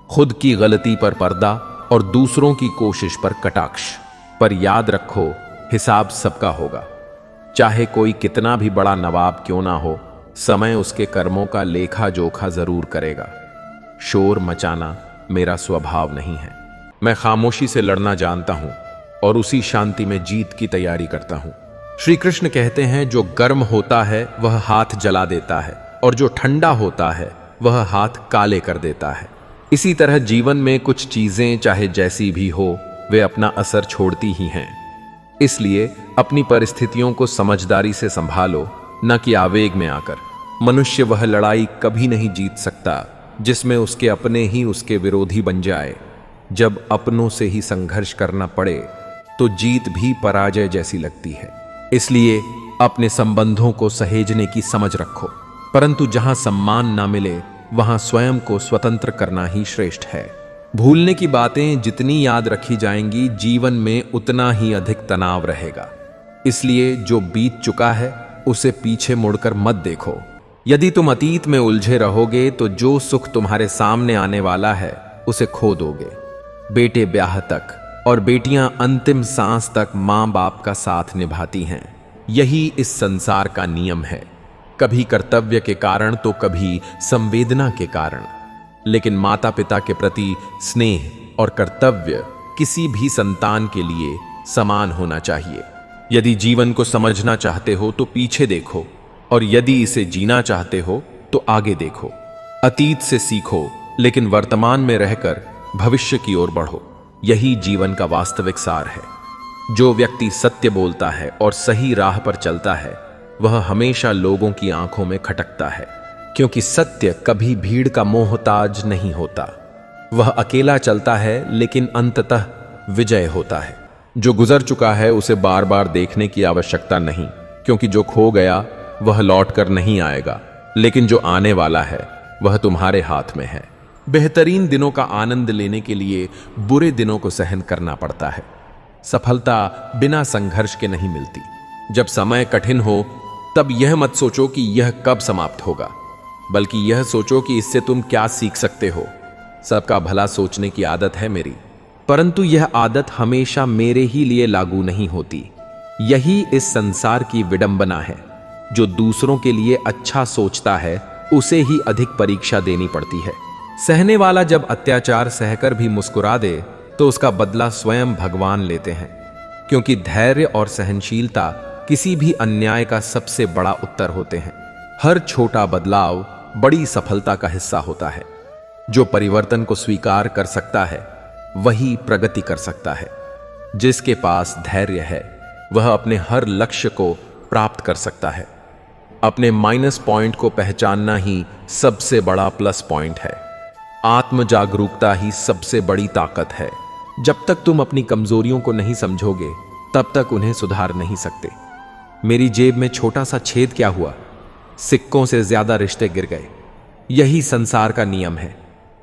खुद की गलती पर पर्दा और दूसरों की कोशिश पर कटाक्ष। पर याद रखो, हिसाब सबका होगा। चाहे कोई कितना भी बड़ा नवाब क्यों ना हो, समय उसके कर्मों का लेखा जोखा जरूर करेगा। शोर मचाना मेरा स्वभाव नहीं है। मैं खामोशी से लड़ना जानता हूं और उसी शांति में जीत की तैयारी करता हूं। श्री कृष्ण कहते हैं, जो गर्म होता है वह हाथ जला देता है और जो ठंडा होता है वह हाथ काले कर देता है। इसी तरह जीवन में कुछ चीजें चाहे जैसी भी हो, वे अपना असर छोड़ती ही हैं। इसलिए अपनी परिस्थितियों को समझदारी से संभालो, न कि आवेग में आकर। मनुष्य वह लड़ाई कभी नहीं जीत सकता जिसमें उसके अपने ही उसके विरोधी बन जाए। जब अपनों से ही संघर्ष करना पड़े तो जीत भी पराजय जैसी लगती है। इसलिए अपने संबंधों को सहेजने की समझ रखो, परंतु जहां सम्मान ना मिले वहां स्वयं को स्वतंत्र करना ही श्रेष्ठ है। भूलने की बातें जितनी याद रखी जाएंगी, जीवन में उतना ही अधिक तनाव रहेगा। इसलिए जो बीत चुका है उसे पीछे मुड़कर मत देखो। यदि तुम अतीत में उलझे रहोगे तो जो सुख तुम्हारे सामने आने वाला है उसे खो दोगे। बेटे ब्याह तक और बेटियां अंतिम सांस तक मां बाप का साथ निभाती हैं। यही इस संसार का नियम है। कभी कर्तव्य के कारण तो कभी संवेदना के कारण, लेकिन माता पिता के प्रति स्नेह और कर्तव्य किसी भी संतान के लिए समान होना चाहिए। यदि जीवन को समझना चाहते हो तो पीछे देखो, और यदि इसे जीना चाहते हो तो आगे देखो। अतीत से सीखो, लेकिन वर्तमान में रहकर भविष्य की ओर बढ़ो। यही जीवन का वास्तविक सार है। जो व्यक्ति सत्य बोलता है और सही राह पर चलता है, वह हमेशा लोगों की आंखों में खटकता है, क्योंकि सत्य कभी भीड़ का मोहताज नहीं होता। वह अकेला चलता है, लेकिन अंततः विजय होता है। जो गुजर चुका है उसे बार बार देखने की आवश्यकता नहीं, क्योंकि जो खो गया वह लौट कर नहीं आएगा, लेकिन जो आने वाला है वह तुम्हारे हाथ में है। बेहतरीन दिनों का आनंद लेने के लिए बुरे दिनों को सहन करना पड़ता है। सफलता बिना संघर्ष के नहीं मिलती। जब समय कठिन हो तब यह मत सोचो कि यह कब समाप्त होगा, बल्कि यह सोचो कि इससे तुम क्या सीख सकते हो। सबका भला सोचने की आदत है मेरी, परंतु यह आदत हमेशा मेरे ही लिए लागू नहीं होती। यही इस संसार की विडंबना है। जो दूसरों के लिए अच्छा सोचता है उसे ही अधिक परीक्षा देनी पड़ती है। सहने वाला जब अत्याचार सहकर भी मुस्कुरा दे तो उसका बदला स्वयं भगवान लेते हैं, क्योंकि धैर्य और सहनशीलता किसी भी अन्याय का सबसे बड़ा उत्तर होते हैं। हर छोटा बदलाव बड़ी सफलता का हिस्सा होता है। जो परिवर्तन को स्वीकार कर सकता है वही प्रगति कर सकता है। जिसके पास धैर्य है वह अपने हर लक्ष्य को प्राप्त कर सकता है। अपने माइनस पॉइंट को पहचानना ही सबसे बड़ा प्लस पॉइंट है। आत्म जागरूकता ही सबसे बड़ी ताकत है। जब तक तुम अपनी कमजोरियों को नहीं समझोगे तब तक उन्हें सुधार नहीं सकते। मेरी जेब में छोटा सा छेद क्या हुआ, सिक्कों से ज्यादा रिश्ते गिर गए। यही संसार का नियम है।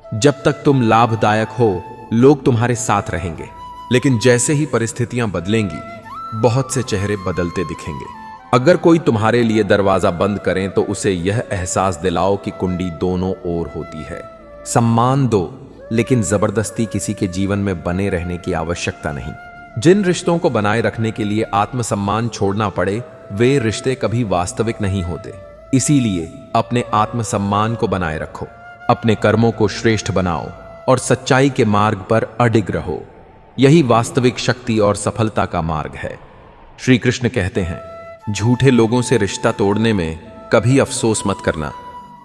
जब तक तुम लाभदायक हो लोग तुम्हारे साथ रहेंगे, लेकिन जैसे ही परिस्थितियां बदलेंगी बहुत से चेहरे बदलते दिखेंगे। अगर कोई तुम्हारे लिए दरवाजा बंद करें तो उसे यह एहसास दिलाओ कि कुंडी दोनों ओर होती है। सम्मान दो, लेकिन जबरदस्ती किसी के जीवन में बने रहने की आवश्यकता नहीं। जिन रिश्तों को बनाए रखने के लिए आत्मसम्मान छोड़ना पड़े वे रिश्ते कभी वास्तविक नहीं होते। इसीलिए अपने आत्मसम्मान को बनाए रखो, अपने कर्मों को श्रेष्ठ बनाओ और सच्चाई के मार्ग पर अडिग रहो। यही वास्तविक शक्ति और सफलता का मार्ग है। श्री कृष्ण कहते हैं, झूठे लोगों से रिश्ता तोड़ने में कभी अफसोस मत करना,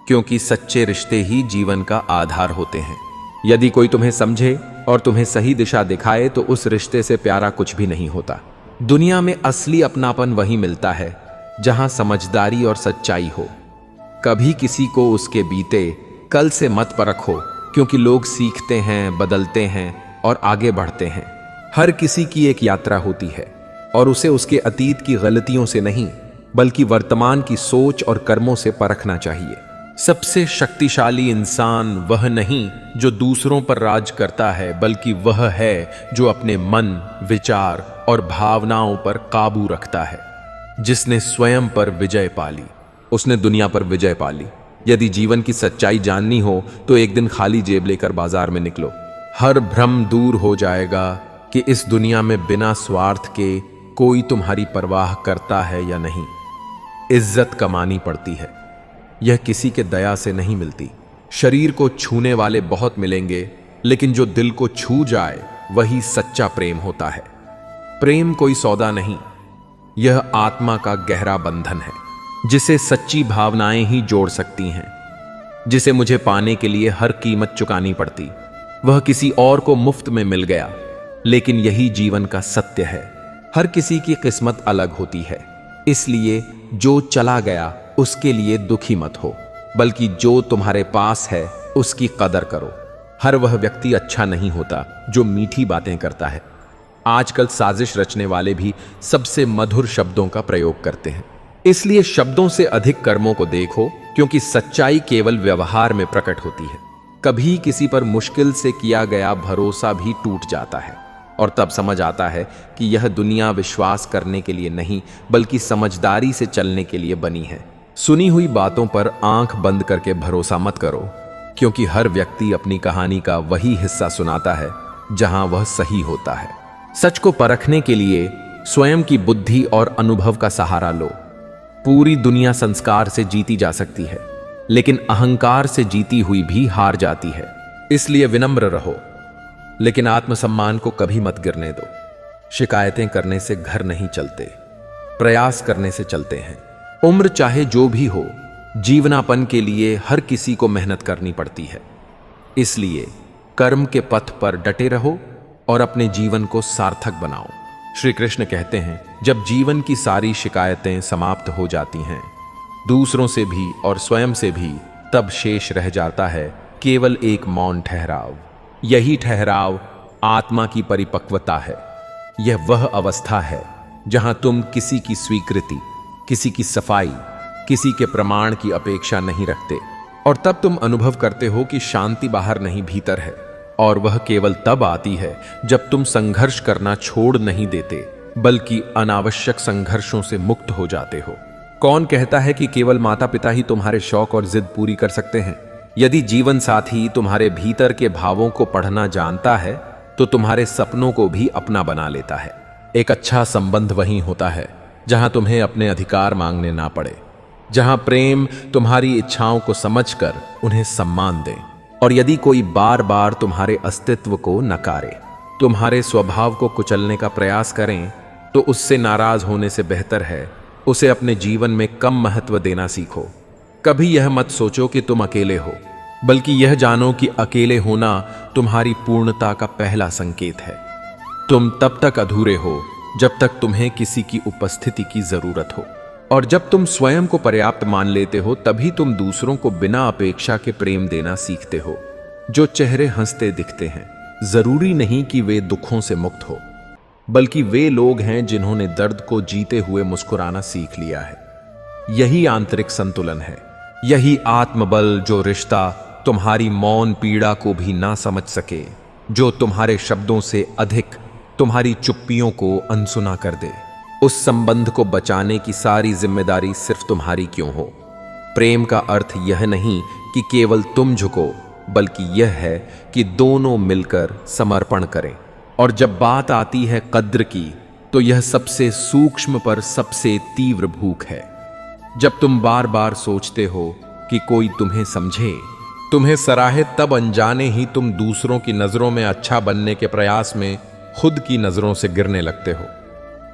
क्योंकि सच्चे रिश्ते ही जीवन का आधार होते हैं। यदि कोई तुम्हें समझे और तुम्हें सही दिशा दिखाए तो उस रिश्ते से प्यारा कुछ भी नहीं होता। दुनिया में असली अपनापन वही मिलता है जहां समझदारी और सच्चाई हो। कभी किसी को उसके बीते कल से मत परखो, क्योंकि लोग सीखते हैं, बदलते हैं और आगे बढ़ते हैं। हर किसी की एक यात्रा होती है और उसे उसके अतीत की गलतियों से नहीं बल्कि वर्तमान की सोच और कर्मों से परखना चाहिए। सबसे शक्तिशाली इंसान वह नहीं जो दूसरों पर राज करता है, बल्कि वह है जो अपने मन, विचार और भावनाओं पर काबू रखता है। जिसने स्वयं पर विजय पाली उसने दुनिया पर विजय पाली। यदि जीवन की सच्चाई जाननी हो तो एक दिन खाली जेब लेकर बाजार में निकलो। हर भ्रम दूर हो जाएगा कि इस दुनिया में बिना स्वार्थ के कोई तुम्हारी परवाह करता है या नहीं। इज्जत कमानी पड़ती है, यह किसी के दया से नहीं मिलती। शरीर को छूने वाले बहुत मिलेंगे, लेकिन जो दिल को छू जाए वही सच्चा प्रेम होता है। प्रेम कोई सौदा नहीं, यह आत्मा का गहरा बंधन है जिसे सच्ची भावनाएं ही जोड़ सकती हैं। जिसे मुझे पाने के लिए हर कीमत चुकानी पड़ती, वह किसी और को मुफ्त में मिल गया। लेकिन यही जीवन का सत्य है, हर किसी की किस्मत अलग होती है। इसलिए जो चला गया उसके लिए दुखी मत हो, बल्कि जो तुम्हारे पास है उसकी कदर करो। हर वह व्यक्ति अच्छा नहीं होता जो मीठी बातें करता है। आजकल साजिश रचने वाले भी सबसे मधुर शब्दों का प्रयोग करते हैं। इसलिए शब्दों से अधिक कर्मों को देखो, क्योंकि सच्चाई केवल व्यवहार में प्रकट होती है। कभी किसी पर मुश्किल से किया गया भरोसा भी टूट जाता है और तब समझ आता है कि यह दुनिया विश्वास करने के लिए नहीं बल्कि समझदारी से चलने के लिए बनी है। सुनी हुई बातों पर आंख बंद करके भरोसा मत करो, क्योंकि हर व्यक्ति अपनी कहानी का वही हिस्सा सुनाता है जहां वह सही होता है। सच को परखने के लिए स्वयं की बुद्धि और अनुभव का सहारा लो। पूरी दुनिया संस्कार से जीती जा सकती है, लेकिन अहंकार से जीती हुई भी हार जाती है। इसलिए विनम्र रहो, लेकिन आत्मसम्मान को कभी मत गिरने दो। शिकायतें करने से घर नहीं चलते, प्रयास करने से चलते हैं। उम्र चाहे जो भी हो, जीवनापन के लिए हर किसी को मेहनत करनी पड़ती है। इसलिए कर्म के पथ पर डटे रहो और अपने जीवन को सार्थक बनाओ। श्री कृष्ण कहते हैं, जब जीवन की सारी शिकायतें समाप्त हो जाती हैं, दूसरों से भी और स्वयं से भी, तब शेष रह जाता है केवल एक मौन ठहराव। यही ठहराव आत्मा की परिपक्वता है। यह वह अवस्था है जहां तुम किसी की स्वीकृति, किसी की सफाई, किसी के प्रमाण की अपेक्षा नहीं रखते, और तब तुम अनुभव करते हो कि शांति बाहर नहीं भीतर है। और वह केवल तब आती है जब तुम संघर्ष करना छोड़ नहीं देते, बल्कि अनावश्यक संघर्षों से मुक्त हो जाते हो। कौन कहता है कि केवल माता पिता ही तुम्हारे शौक और जिद पूरी कर सकते हैं? यदि जीवन साथी तुम्हारे भीतर के भावों को पढ़ना जानता है तो तुम्हारे सपनों को भी अपना बना लेता है। एक अच्छा संबंध वहीं होता है जहां तुम्हें अपने अधिकार मांगने ना पड़े, जहां प्रेम तुम्हारी इच्छाओं को समझकर उन्हें सम्मान दे। और यदि कोई बार बार तुम्हारे अस्तित्व को नकारे, तुम्हारे स्वभाव को कुचलने का प्रयास करें, तो उससे नाराज होने से बेहतर है उसे अपने जीवन में कम महत्व देना सीखो। कभी यह मत सोचो कि तुम अकेले हो, बल्कि यह जानो कि अकेले होना तुम्हारी पूर्णता का पहला संकेत है। तुम तब तक अधूरे हो जब तक तुम्हें किसी की उपस्थिति की जरूरत हो, और जब तुम स्वयं को पर्याप्त मान लेते हो तभी तुम दूसरों को बिना अपेक्षा के प्रेम देना सीखते हो। जो चेहरे हंसते दिखते हैं, जरूरी नहीं कि वे दुखों से मुक्त हो, बल्कि वे लोग हैं जिन्होंने दर्द को जीते हुए मुस्कुराना सीख लिया है। यही आंतरिक संतुलन है, यही आत्मबल जो रिश्ता तुम्हारी मौन पीड़ा को भी ना समझ सके, जो तुम्हारे शब्दों से अधिक तुम्हारी चुप्पियों को अनसुना कर दे। उस संबंध को बचाने की सारी जिम्मेदारी सिर्फ तुम्हारी क्यों हो? प्रेम का अर्थ यह नहीं कि केवल तुम झुको, बल्कि यह है कि दोनों मिलकर समर्पण करें। और जब बात आती है कद्र की, तो यह सबसे सूक्ष्म पर सबसे तीव्र भूख है। जब तुम बार बार सोचते हो कि कोई तुम्हें समझे, तुम्हें सराहे, तब अनजाने ही तुम दूसरों की नजरों में अच्छा बनने के प्रयास में खुद की नजरों से गिरने लगते हो।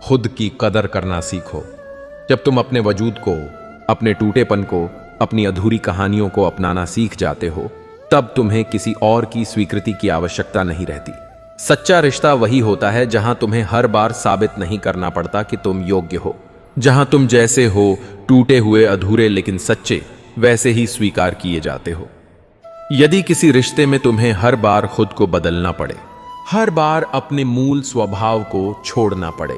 खुद की कदर करना सीखो। जब तुम अपने वजूद को, अपने टूटेपन को, अपनी अधूरी कहानियों को अपनाना सीख जाते हो, तब तुम्हें किसी और की स्वीकृति की आवश्यकता नहीं रहती। सच्चा रिश्ता वही होता है जहां तुम्हें हर बार साबित नहीं करना पड़ता कि तुम योग्य हो, जहां तुम जैसे हो, टूटे हुए, अधूरे लेकिन सच्चे, वैसे ही स्वीकार किए जाते हो। यदि किसी रिश्ते में तुम्हें हर बार खुद को बदलना पड़े, हर बार अपने मूल स्वभाव को छोड़ना पड़े,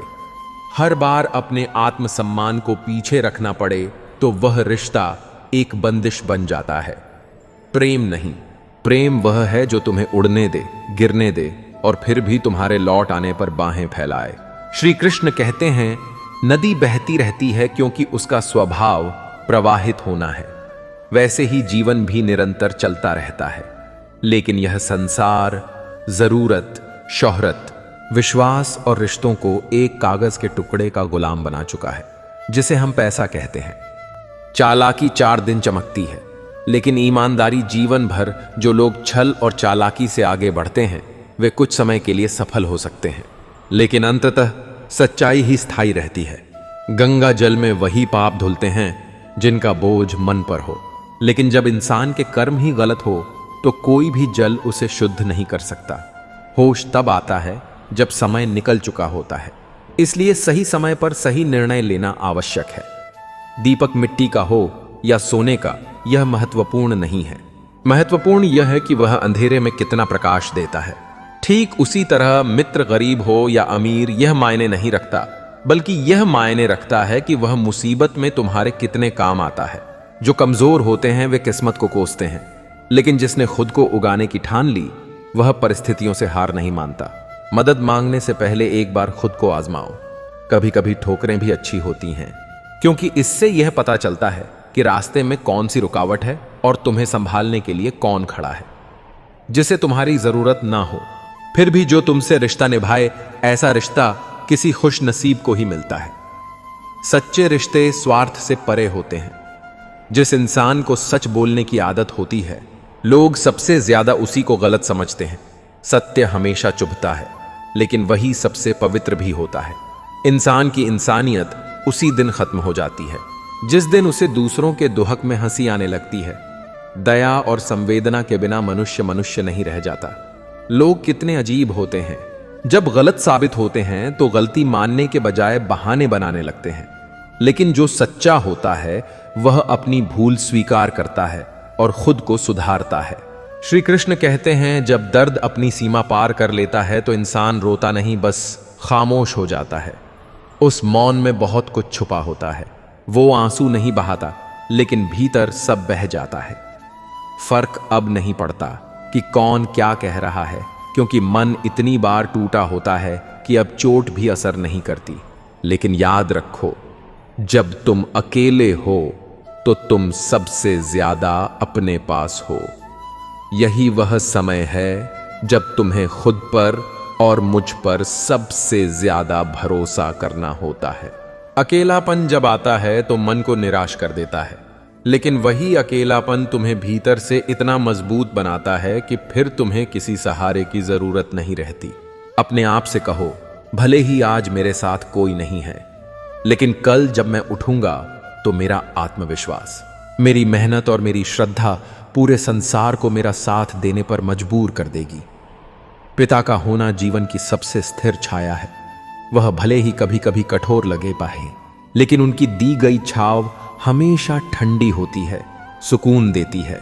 हर बार अपने आत्मसम्मान को पीछे रखना पड़े, तो वह रिश्ता एक बंदिश बन जाता है, प्रेम नहीं। प्रेम वह है जो तुम्हें उड़ने दे, गिरने दे और फिर भी तुम्हारे लौट आने पर बाहें फैलाए। श्री कृष्ण कहते हैं, नदी बहती रहती है क्योंकि उसका स्वभाव प्रवाहित होना है, वैसे ही जीवन भी निरंतर चलता रहता है। लेकिन यह संसार जरूरत, शोहरत, विश्वास और रिश्तों को एक कागज के टुकड़े का गुलाम बना चुका है, जिसे हम पैसा कहते हैं। चालाकी 4 दिन चमकती है, लेकिन ईमानदारी जीवन भर। जो लोग छल और चालाकी से आगे बढ़ते हैं वे कुछ समय के लिए सफल हो सकते हैं, लेकिन अंततः सच्चाई ही स्थायी रहती है। गंगा जल में वही पाप धुलते हैं जिनका बोझ मन पर हो, लेकिन जब इंसान के कर्म ही गलत हो तो कोई भी जल उसे शुद्ध नहीं कर सकता। होश तब आता है जब समय निकल चुका होता है, इसलिए सही समय पर सही निर्णय लेना आवश्यक है। दीपक मिट्टी का हो या सोने का, यह महत्वपूर्ण नहीं है। महत्वपूर्ण यह है कि वह अंधेरे में कितना प्रकाश देता है। ठीक उसी तरह मित्र गरीब हो या अमीर, यह मायने नहीं रखता, बल्कि यह मायने रखता है कि वह मुसीबत में तुम्हारे कितने काम आता है। जो कमजोर होते हैं वे किस्मत को कोसते हैं, लेकिन जिसने खुद को उगाने की ठान ली वह परिस्थितियों से हार नहीं मानता। मदद मांगने से पहले एक बार खुद को आजमाओ। कभी कभी ठोकरें भी अच्छी होती हैं, क्योंकि इससे यह पता चलता है कि रास्ते में कौन सी रुकावट है और तुम्हें संभालने के लिए कौन खड़ा है। जिसे तुम्हारी जरूरत ना हो फिर भी जो तुमसे रिश्ता निभाए, ऐसा रिश्ता किसी खुश नसीब को ही मिलता है। सच्चे रिश्ते स्वार्थ से परे होते हैं। जिस इंसान को सच बोलने की आदत होती है, लोग सबसे ज्यादा उसी को गलत समझते हैं। सत्य हमेशा चुभता है, लेकिन वही सबसे पवित्र भी होता है। इंसान की इंसानियत उसी दिन खत्म हो जाती है जिस दिन उसे दूसरों के दुहक में हंसी आने लगती है। दया और संवेदना के बिना मनुष्य मनुष्य नहीं रह जाता। लोग कितने अजीब होते हैं, जब गलत साबित होते हैं तो गलती मानने के बजाय बहाने बनाने लगते हैं। लेकिन जो सच्चा होता है वह अपनी भूल स्वीकार करता है और खुद को सुधारता है। श्री कृष्ण कहते हैं, जब दर्द अपनी सीमा पार कर लेता है तो इंसान रोता नहीं, बस खामोश हो जाता है। उस मौन में बहुत कुछ छुपा होता है। वो आंसू नहीं बहाता, लेकिन भीतर सब बह जाता है। फर्क अब नहीं पड़ता कि कौन क्या कह रहा है, क्योंकि मन इतनी बार टूटा होता है कि अब चोट भी असर नहीं करती। लेकिन याद रखो, जब तुम अकेले हो तो तुम सबसे ज्यादा अपने पास हो। यही वह समय है जब तुम्हें खुद पर और मुझ पर सबसे ज्यादा भरोसा करना होता है। अकेलापन जब आता है तो मन को निराश कर देता है, लेकिन वही अकेलापन तुम्हें भीतर से इतना मजबूत बनाता है कि फिर तुम्हें किसी सहारे की जरूरत नहीं रहती। अपने आप से कहो, भले ही आज मेरे साथ कोई नहीं है, लेकिन कल जब मैं उठूंगा तो मेरा आत्मविश्वास, मेरी मेहनत और मेरी श्रद्धा पूरे संसार को मेरा साथ देने पर मजबूर कर देगी। पिता का होना जीवन की सबसे स्थिर छाया है। वह भले ही कभी कभी कठोर लगे पाए, लेकिन उनकी दी गई छाव हमेशा ठंडी होती है, सुकून देती है।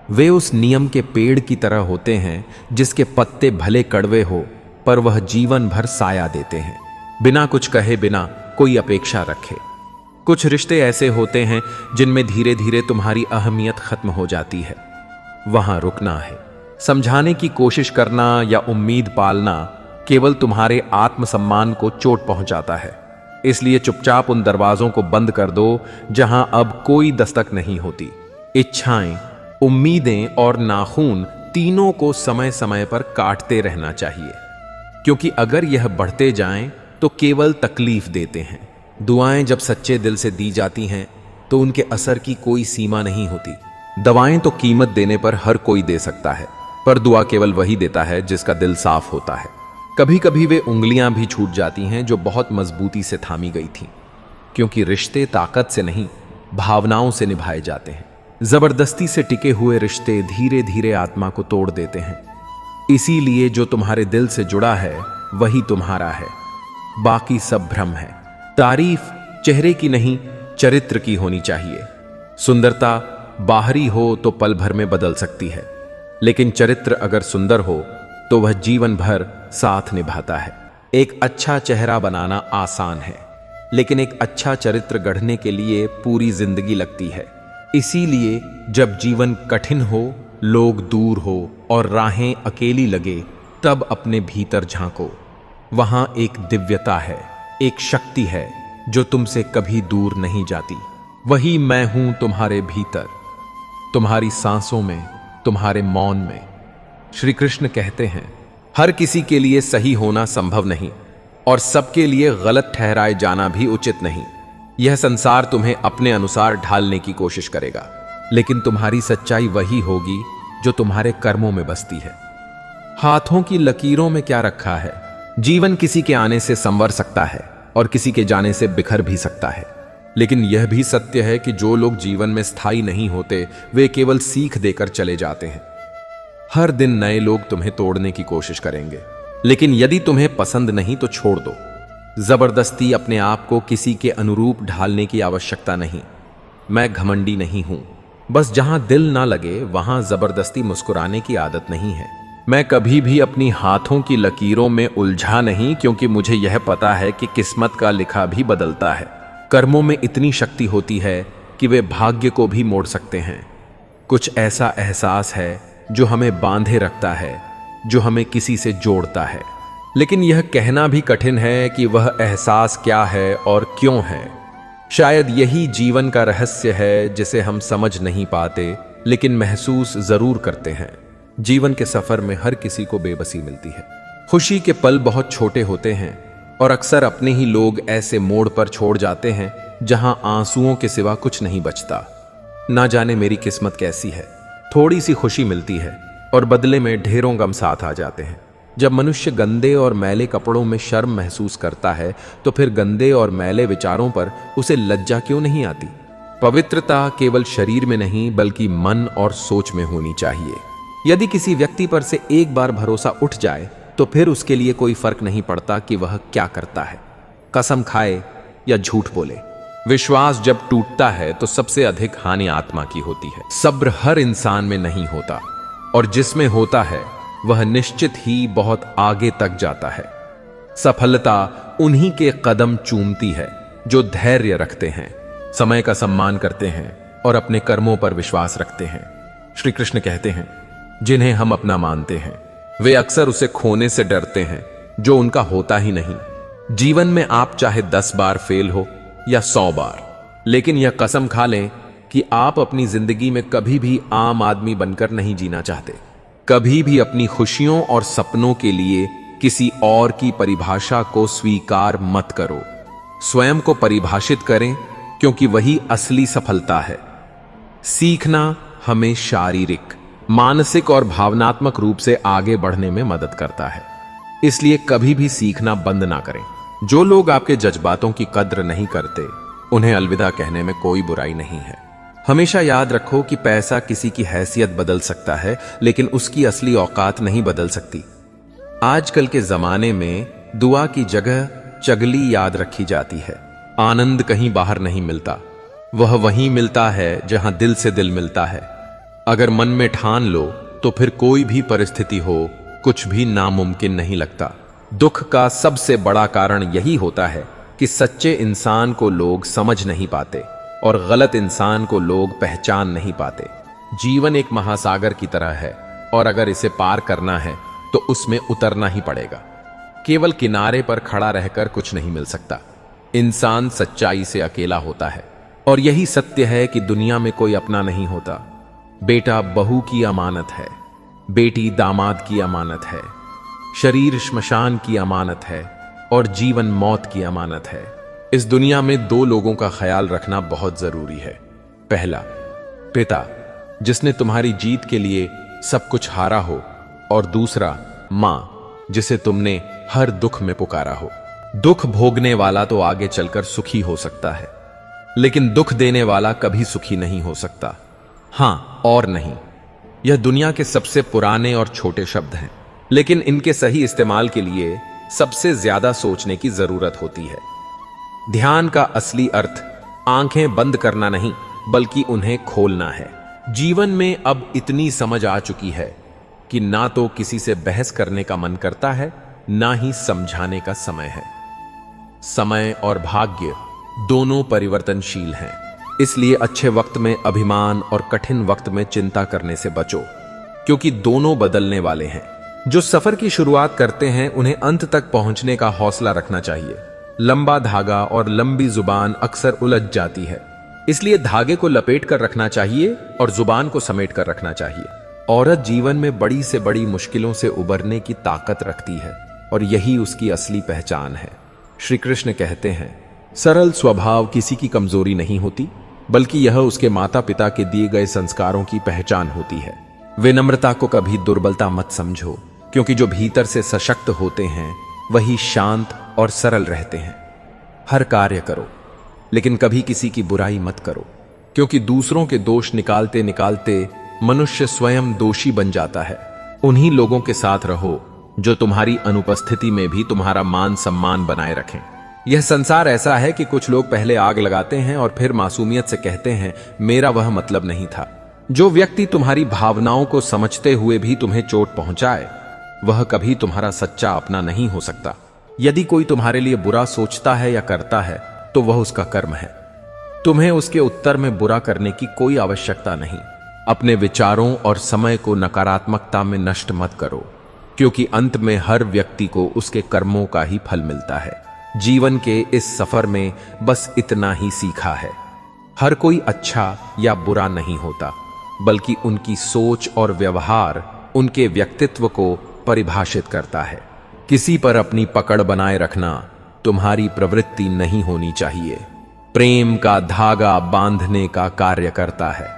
वे उस नियम के पेड़ की तरह होते हैं जिसके पत्ते भले कड़वे हो पर वह जीवन भर साया देते हैं, बिना कुछ कहे, बिना कोई अपेक्षा रखे। कुछ रिश्ते ऐसे होते हैं जिनमें धीरे धीरे तुम्हारी अहमियत खत्म हो जाती है। वहां रुकना है। समझाने की कोशिश करना या उम्मीद पालना केवल तुम्हारे आत्मसम्मान को चोट पहुंचाता है। इसलिए चुपचाप उन दरवाजों को बंद कर दो जहां अब कोई दस्तक नहीं होती। इच्छाएं, उम्मीदें और नाखून तीनों को समय समय पर काटते रहना चाहिए, क्योंकि अगर यह बढ़ते जाएं तो केवल तकलीफ देते हैं। दुआएं जब सच्चे दिल से दी जाती हैं तो उनके असर की कोई सीमा नहीं होती। दवाएं तो कीमत देने पर हर कोई दे सकता है, पर दुआ केवल वही देता है जिसका दिल साफ होता है। कभी कभी वे उंगलियां भी छूट जाती हैं जो बहुत मजबूती से थामी गई थीं, क्योंकि रिश्ते ताकत से नहीं भावनाओं से निभाए जाते हैं। जबरदस्ती से टिके हुए रिश्ते धीरे धीरे आत्मा को तोड़ देते हैं। इसीलिए जो तुम्हारे दिल से जुड़ा है वही तुम्हारा है, बाकी सब भ्रम है। तारीफ चेहरे की नहीं, चरित्र की होनी चाहिए। सुंदरता बाहरी हो तो पल भर में बदल सकती है, लेकिन चरित्र अगर सुंदर हो तो वह जीवन भर साथ निभाता है। एक अच्छा चेहरा बनाना आसान है, लेकिन एक अच्छा चरित्र गढ़ने के लिए पूरी जिंदगी लगती है। इसीलिए जब जीवन कठिन हो, लोग दूर हो और राहें अकेली लगे, तब अपने भीतर झांको। वहां एक दिव्यता है, एक शक्ति है जो तुमसे कभी दूर नहीं जाती। वही मैं हूं तुम्हारे भीतर, तुम्हारी सांसों में, तुम्हारे मौन में। श्री कृष्ण कहते हैं, हर किसी के लिए सही होना संभव नहीं और सबके लिए गलत ठहराए जाना भी उचित नहीं। यह संसार तुम्हें अपने अनुसार ढालने की कोशिश करेगा, लेकिन तुम्हारी सच्चाई वही होगी जो तुम्हारे कर्मों में बसती है। हाथों की लकीरों में क्या रखा है? जीवन किसी के आने से संवर सकता है और किसी के जाने से बिखर भी सकता है, लेकिन यह भी सत्य है कि जो लोग जीवन में स्थायी नहीं होते, वे केवल सीख देकर चले जाते हैं। हर दिन नए लोग तुम्हें तोड़ने की कोशिश करेंगे, लेकिन यदि तुम्हें पसंद नहीं तो छोड़ दो। जबरदस्ती अपने आप को किसी के अनुरूप ढालने की आवश्यकता नहीं। मैं घमंडी नहीं हूं, बस जहां दिल ना लगे वहां जबरदस्ती मुस्कुराने की आदत नहीं है। मैं कभी भी अपनी हाथों की लकीरों में उलझा नहीं, क्योंकि मुझे यह पता है कि किस्मत का लिखा भी बदलता है। कर्मों में इतनी शक्ति होती है कि वे भाग्य को भी मोड़ सकते हैं। कुछ ऐसा एहसास है जो हमें बांधे रखता है, जो हमें किसी से जोड़ता है, लेकिन यह कहना भी कठिन है कि वह एहसास क्या है और क्यों है। शायद यही जीवन का रहस्य है जिसे हम समझ नहीं पाते, लेकिन महसूस जरूर करते हैं। जीवन के सफर में हर किसी को बेबसी मिलती है। खुशी के पल बहुत छोटे होते हैं और अक्सर अपने ही लोग ऐसे मोड़ पर छोड़ जाते हैं जहां आंसुओं के सिवा कुछ नहीं बचता। ना जाने मेरी किस्मत कैसी है, थोड़ी सी खुशी मिलती है और बदले में ढेरों गम साथ आ जाते हैं। जब मनुष्य गंदे और मैले कपड़ों में शर्म महसूस करता है, तो फिर गंदे और मैले विचारों पर उसे लज्जा क्यों नहीं आती? पवित्रता केवल शरीर में नहीं बल्कि मन और सोच में होनी चाहिए। यदि किसी व्यक्ति पर से एक बार भरोसा उठ जाए तो फिर उसके लिए कोई फर्क नहीं पड़ता कि वह क्या करता है, कसम खाए या झूठ बोले। विश्वास जब टूटता है तो सबसे अधिक हानि आत्मा की होती है। सब्र हर इंसान में नहीं होता, और जिसमें होता है वह निश्चित ही बहुत आगे तक जाता है। सफलता उन्हीं के कदम चूमती है जो धैर्य रखते हैं, समय का सम्मान करते हैं और अपने कर्मों पर विश्वास रखते हैं। श्री कृष्ण कहते हैं, जिन्हें हम अपना मानते हैं वे अक्सर उसे खोने से डरते हैं जो उनका होता ही नहीं। जीवन में आप चाहे 10 बार फेल हो या 100 बार, लेकिन यह कसम खा लें कि आप अपनी जिंदगी में कभी भी आम आदमी बनकर नहीं जीना चाहते। कभी भी अपनी खुशियों और सपनों के लिए किसी और की परिभाषा को स्वीकार मत करो। स्वयं को परिभाषित करें, क्योंकि वही असली सफलता है। सीखना हमें शारीरिक, मानसिक और भावनात्मक रूप से आगे बढ़ने में मदद करता है, इसलिए कभी भी सीखना बंद ना करें। जो लोग आपके जज्बातों की कद्र नहीं करते, उन्हें अलविदा कहने में कोई बुराई नहीं है। हमेशा याद रखो कि पैसा किसी की हैसियत बदल सकता है, लेकिन उसकी असली औकात नहीं बदल सकती। आजकल के जमाने में दुआ की जगह चगली याद रखी जाती है। आनंद कहीं बाहर नहीं मिलता, वह वहीं मिलता है जहां दिल से दिल मिलता है। अगर मन में ठान लो तो फिर कोई भी परिस्थिति हो, कुछ भी नामुमकिन नहीं लगता। दुख का सबसे बड़ा कारण यही होता है कि सच्चे इंसान को लोग समझ नहीं पाते और गलत इंसान को लोग पहचान नहीं पाते। जीवन एक महासागर की तरह है और अगर इसे पार करना है तो उसमें उतरना ही पड़ेगा। केवल किनारे पर खड़ा रहकर कुछ नहीं मिल सकता। इंसान सच्चाई से अकेला होता है और यही सत्य है कि दुनिया में कोई अपना नहीं होता। बेटा बहू की अमानत है, बेटी दामाद की अमानत है, शरीर श्मशान की अमानत है और जीवन मौत की अमानत है। इस दुनिया में 2 लोगों का ख्याल रखना बहुत जरूरी है। पहला, पिता जिसने तुम्हारी जीत के लिए सब कुछ हारा हो, और दूसरा, मां जिसे तुमने हर दुख में पुकारा हो। दुख भोगने वाला तो आगे चलकर सुखी हो सकता है, लेकिन दुख देने वाला कभी सुखी नहीं हो सकता। हाँ और नहीं, यह दुनिया के सबसे पुराने और छोटे शब्द हैं, लेकिन इनके सही इस्तेमाल के लिए सबसे ज्यादा सोचने की जरूरत होती है। ध्यान का असली अर्थ आंखें बंद करना नहीं, बल्कि उन्हें खोलना है। जीवन में अब इतनी समझ आ चुकी है कि ना तो किसी से बहस करने का मन करता है, ना ही समझाने का समय है। समय और भाग्य दोनों परिवर्तनशील हैं, इसलिए अच्छे वक्त में अभिमान और कठिन वक्त में चिंता करने से बचो, क्योंकि दोनों बदलने वाले हैं। जो सफर की शुरुआत करते हैं उन्हें अंत तक पहुंचने का हौसला रखना चाहिए। लंबा धागा और लंबी जुबान अक्सर उलझ जाती है, इसलिए धागे को लपेट कर रखना चाहिए और जुबान को समेट कर रखना चाहिए। औरत जीवन में बड़ी से बड़ी मुश्किलों से उबरने की ताकत रखती है और यही उसकी असली पहचान है। श्री कृष्ण कहते हैं, सरल स्वभाव किसी की कमजोरी नहीं होती, बल्कि यह उसके माता पिता के दिए गए संस्कारों की पहचान होती है। विनम्रता को कभी दुर्बलता मत समझो, क्योंकि जो भीतर से सशक्त होते हैं वही शांत और सरल रहते हैं। हर कार्य करो, लेकिन कभी किसी की बुराई मत करो, क्योंकि दूसरों के दोष निकालते निकालते मनुष्य स्वयं दोषी बन जाता है। उन्हीं लोगों के साथ रहो जो तुम्हारी अनुपस्थिति में भी तुम्हारा मान सम्मान बनाए रखें। यह संसार ऐसा है कि कुछ लोग पहले आग लगाते हैं और फिर मासूमियत से कहते हैं, मेरा वह मतलब नहीं था। जो व्यक्ति तुम्हारी भावनाओं को समझते हुए भी तुम्हें चोट पहुंचाए, वह कभी तुम्हारा सच्चा अपना नहीं हो सकता। यदि कोई तुम्हारे लिए बुरा सोचता है या करता है, तो वह उसका कर्म है। तुम्हें उसके उत्तर में बुरा करने की कोई आवश्यकता नहीं। अपने विचारों और समय को नकारात्मकता में नष्ट मत करो, क्योंकि अंत में हर व्यक्ति को उसके कर्मों का ही फल मिलता है। जीवन के इस सफर में बस इतना ही सीखा है, हर कोई अच्छा या बुरा नहीं होता, बल्कि उनकी सोच और व्यवहार उनके व्यक्तित्व को परिभाषित करता है। किसी पर अपनी पकड़ बनाए रखना तुम्हारी प्रवृत्ति नहीं होनी चाहिए। प्रेम का धागा बांधने का कार्य करता है,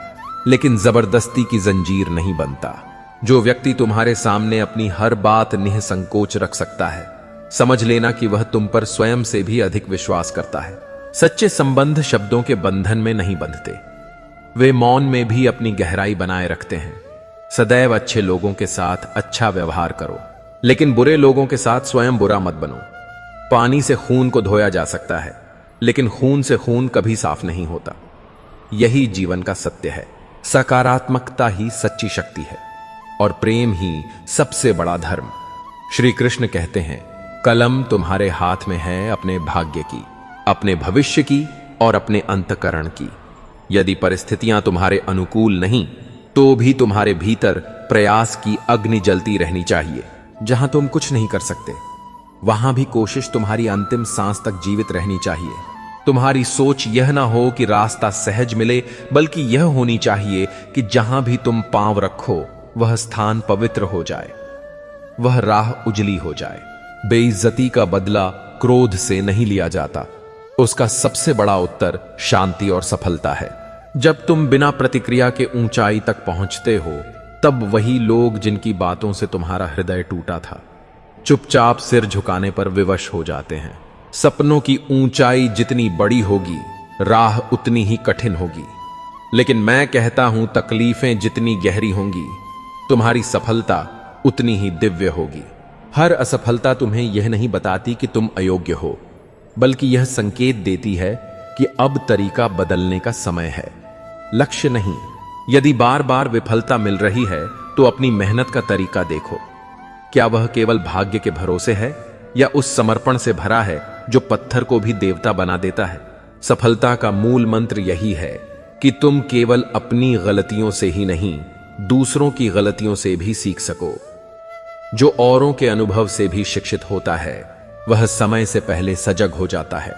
लेकिन जबरदस्ती की जंजीर नहीं बनता। जो व्यक्ति तुम्हारे सामने अपनी हर बात निसंकोच रख सकता है, समझ लेना कि वह तुम पर स्वयं से भी अधिक विश्वास करता है। सच्चे संबंध शब्दों के बंधन में नहीं बंधते, वे मौन में भी अपनी गहराई बनाए रखते हैं। सदैव अच्छे लोगों के साथ अच्छा व्यवहार करो, लेकिन बुरे लोगों के साथ स्वयं बुरा मत बनो। पानी से खून को धोया जा सकता है, लेकिन खून से खून कभी साफ नहीं होता। यही जीवन का सत्य है। सकारात्मकता ही सच्ची शक्ति है और प्रेम ही सबसे बड़ा धर्म। श्री कृष्ण कहते हैं, कलम तुम्हारे हाथ में है अपने भाग्य की, अपने भविष्य की और अपने अंतःकरण की। यदि परिस्थितियां तुम्हारे अनुकूल नहीं, तो भी तुम्हारे भीतर प्रयास की अग्नि जलती रहनी चाहिए। जहां तुम कुछ नहीं कर सकते, वहां भी कोशिश तुम्हारी अंतिम सांस तक जीवित रहनी चाहिए। तुम्हारी सोच यह ना हो कि रास्ता सहज मिले, बल्कि यह होनी चाहिए कि जहां भी तुम पांव रखो वह स्थान पवित्र हो जाए, वह राह उजली हो जाए। बेइज्जती का बदला क्रोध से नहीं लिया जाता, उसका सबसे बड़ा उत्तर शांति और सफलता है। जब तुम बिना प्रतिक्रिया के ऊंचाई तक पहुंचते हो, तब वही लोग जिनकी बातों से तुम्हारा हृदय टूटा था, चुपचाप सिर झुकाने पर विवश हो जाते हैं। सपनों की ऊंचाई जितनी बड़ी होगी, राह उतनी ही कठिन होगी, लेकिन मैं कहता हूं तकलीफें जितनी गहरी होंगी, तुम्हारी सफलता उतनी ही दिव्य होगी। हर असफलता तुम्हें यह नहीं बताती कि तुम अयोग्य हो, बल्कि यह संकेत देती है कि अब तरीका बदलने का समय है, लक्ष्य नहीं। यदि बार बार विफलता मिल रही है, तो अपनी मेहनत का तरीका देखो। क्या वह केवल भाग्य के भरोसे है या उस समर्पण से भरा है जो पत्थर को भी देवता बना देता है? सफलता का मूल मंत्र यही है कि तुम केवल अपनी गलतियों से ही नहीं, दूसरों की गलतियों से भी सीख सको। जो औरों के अनुभव से भी शिक्षित होता है, वह समय से पहले सजग हो जाता है।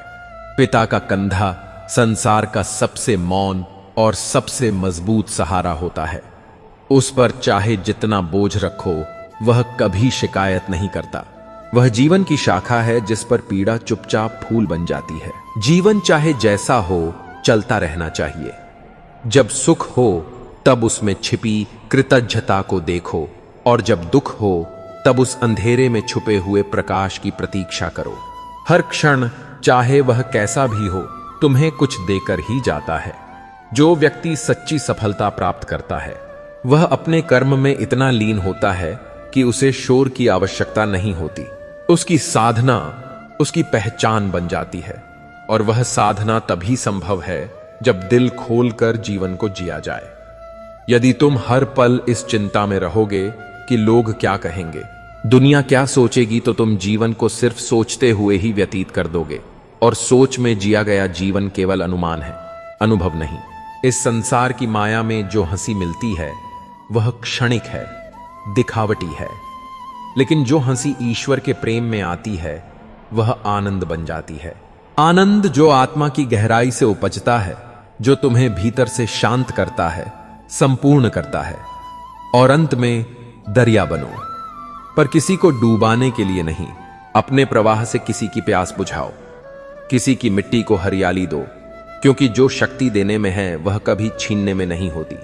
पिता का कंधा संसार का सबसे मौन और सबसे मजबूत सहारा होता है। उस पर चाहे जितना बोझ रखो, वह कभी शिकायत नहीं करता। वह जीवन की शाखा है जिस पर पीड़ा चुपचाप फूल बन जाती है। जीवन चाहे जैसा हो, चलता रहना चाहिए। जब सुख हो, तब उसमें छिपी कृतज्ञता को देखो, और जब दुख हो, तब उस अंधेरे में छुपे हुए प्रकाश की प्रतीक्षा करो। हर क्षण, चाहे वह कैसा भी हो, तुम्हें कुछ देकर ही जाता है। जो व्यक्ति सच्ची सफलता प्राप्त करता है वह अपने कर्म में इतना लीन होता है कि उसे शोर की आवश्यकता नहीं होती। उसकी साधना उसकी पहचान बन जाती है और वह साधना तभी संभव है जब दिल खोलकर जीवन को जिया जाए। यदि तुम हर पल इस चिंता में रहोगे कि लोग क्या कहेंगे, दुनिया क्या सोचेगी, तो तुम जीवन को सिर्फ सोचते हुए ही व्यतीत कर दोगे। और सोच में जिया गया जीवन केवल अनुमान है, अनुभव नहीं। इस संसार की माया में जो हंसी मिलती है वह क्षणिक है, दिखावटी है, लेकिन जो हंसी ईश्वर के प्रेम में आती है वह आनंद बन जाती है। आनंद जो आत्मा की गहराई से उपजता है, जो तुम्हें भीतर से शांत करता है, संपूर्ण करता है। और अंत में दरिया बनो, पर किसी को डूबाने के लिए नहीं। अपने प्रवाह से किसी की प्यास बुझाओ, किसी की मिट्टी को हरियाली दो, क्योंकि जो शक्ति देने में है वह कभी छीनने में नहीं होती।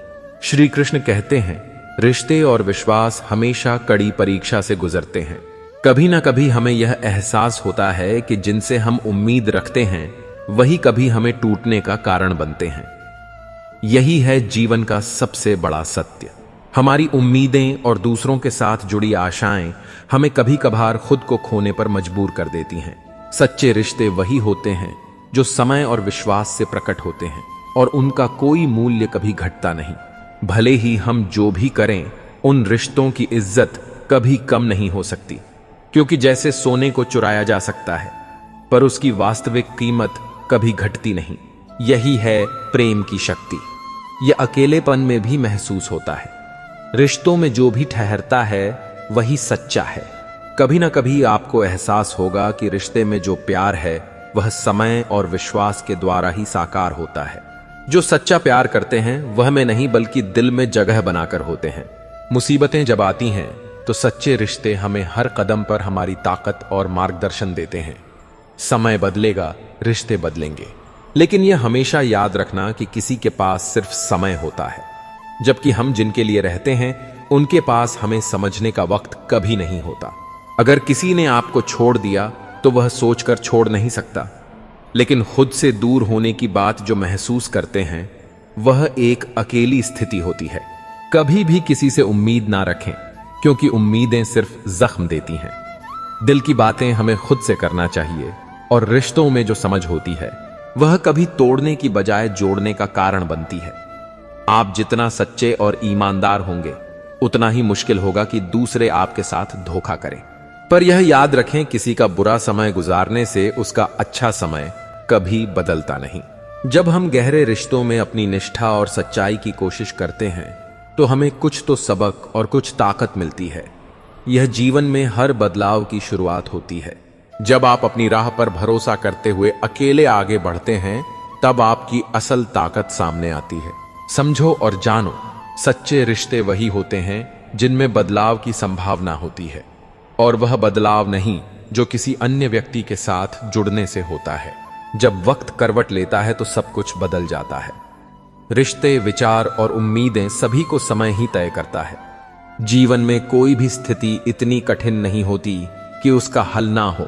श्री कृष्ण कहते हैं, रिश्ते और विश्वास हमेशा कड़ी परीक्षा से गुजरते हैं। कभी ना कभी हमें यह एहसास होता है कि जिनसे हम उम्मीद रखते हैं वही कभी हमें टूटने का कारण बनते हैं। यही है जीवन का सबसे बड़ा सत्य। हमारी उम्मीदें और दूसरों के साथ जुड़ी आशाएं हमें कभी कभार खुद को खोने पर मजबूर कर देती हैं। सच्चे रिश्ते वही होते हैं जो समय और विश्वास से प्रकट होते हैं और उनका कोई मूल्य कभी घटता नहीं। भले ही हम जो भी करें, उन रिश्तों की इज्जत कभी कम नहीं हो सकती, क्योंकि जैसे सोने को चुराया जा सकता है पर उसकी वास्तविक कीमत कभी घटती नहीं। यही है प्रेम की शक्ति। यह अकेलेपन में भी महसूस होता है। रिश्तों में जो भी ठहरता है वही सच्चा है। कभी ना कभी आपको एहसास होगा कि रिश्ते में जो प्यार है वह समय और विश्वास के द्वारा ही साकार होता है। जो सच्चा प्यार करते हैं वह में नहीं बल्कि दिल में जगह बनाकर होते हैं। मुसीबतें जब आती हैं तो सच्चे रिश्ते हमें हर कदम पर हमारी ताकत और मार्गदर्शन देते हैं। समय बदलेगा, रिश्ते बदलेंगे, लेकिन यह हमेशा याद रखना कि किसी के पास सिर्फ समय होता है, जबकि हम जिनके लिए रहते हैं उनके पास हमें समझने का वक्त कभी नहीं होता। अगर किसी ने आपको छोड़ दिया तो वह सोचकर छोड़ नहीं सकता, लेकिन खुद से दूर होने की बात जो महसूस करते हैं वह एक अकेली स्थिति होती है। कभी भी किसी से उम्मीद ना रखें, क्योंकि उम्मीदें सिर्फ जख्म देती हैं। दिल की बातें हमें खुद से करना चाहिए, और रिश्तों में जो समझ होती है वह कभी तोड़ने की बजाय जोड़ने का कारण बनती है। आप जितना सच्चे और ईमानदार होंगे उतना ही मुश्किल होगा कि दूसरे आपके साथ धोखा करें। पर यह याद रखें, किसी का बुरा समय गुजारने से उसका अच्छा समय कभी बदलता नहीं। जब हम गहरे रिश्तों में अपनी निष्ठा और सच्चाई की कोशिश करते हैं तो हमें कुछ तो सबक और कुछ ताकत मिलती है। यह जीवन में हर बदलाव की शुरुआत होती है। जब आप अपनी राह पर भरोसा करते हुए अकेले आगे बढ़ते हैं तब आपकी असल ताकत सामने आती है। समझो और जानो, सच्चे रिश्ते वही होते हैं जिनमें बदलाव की संभावना होती है, और वह बदलाव नहीं जो किसी अन्य व्यक्ति के साथ जुड़ने से होता है। जब वक्त करवट लेता है तो सब कुछ बदल जाता है। रिश्ते, विचार और उम्मीदें सभी को समय ही तय करता है। जीवन में कोई भी स्थिति इतनी कठिन नहीं होती कि उसका हल ना हो।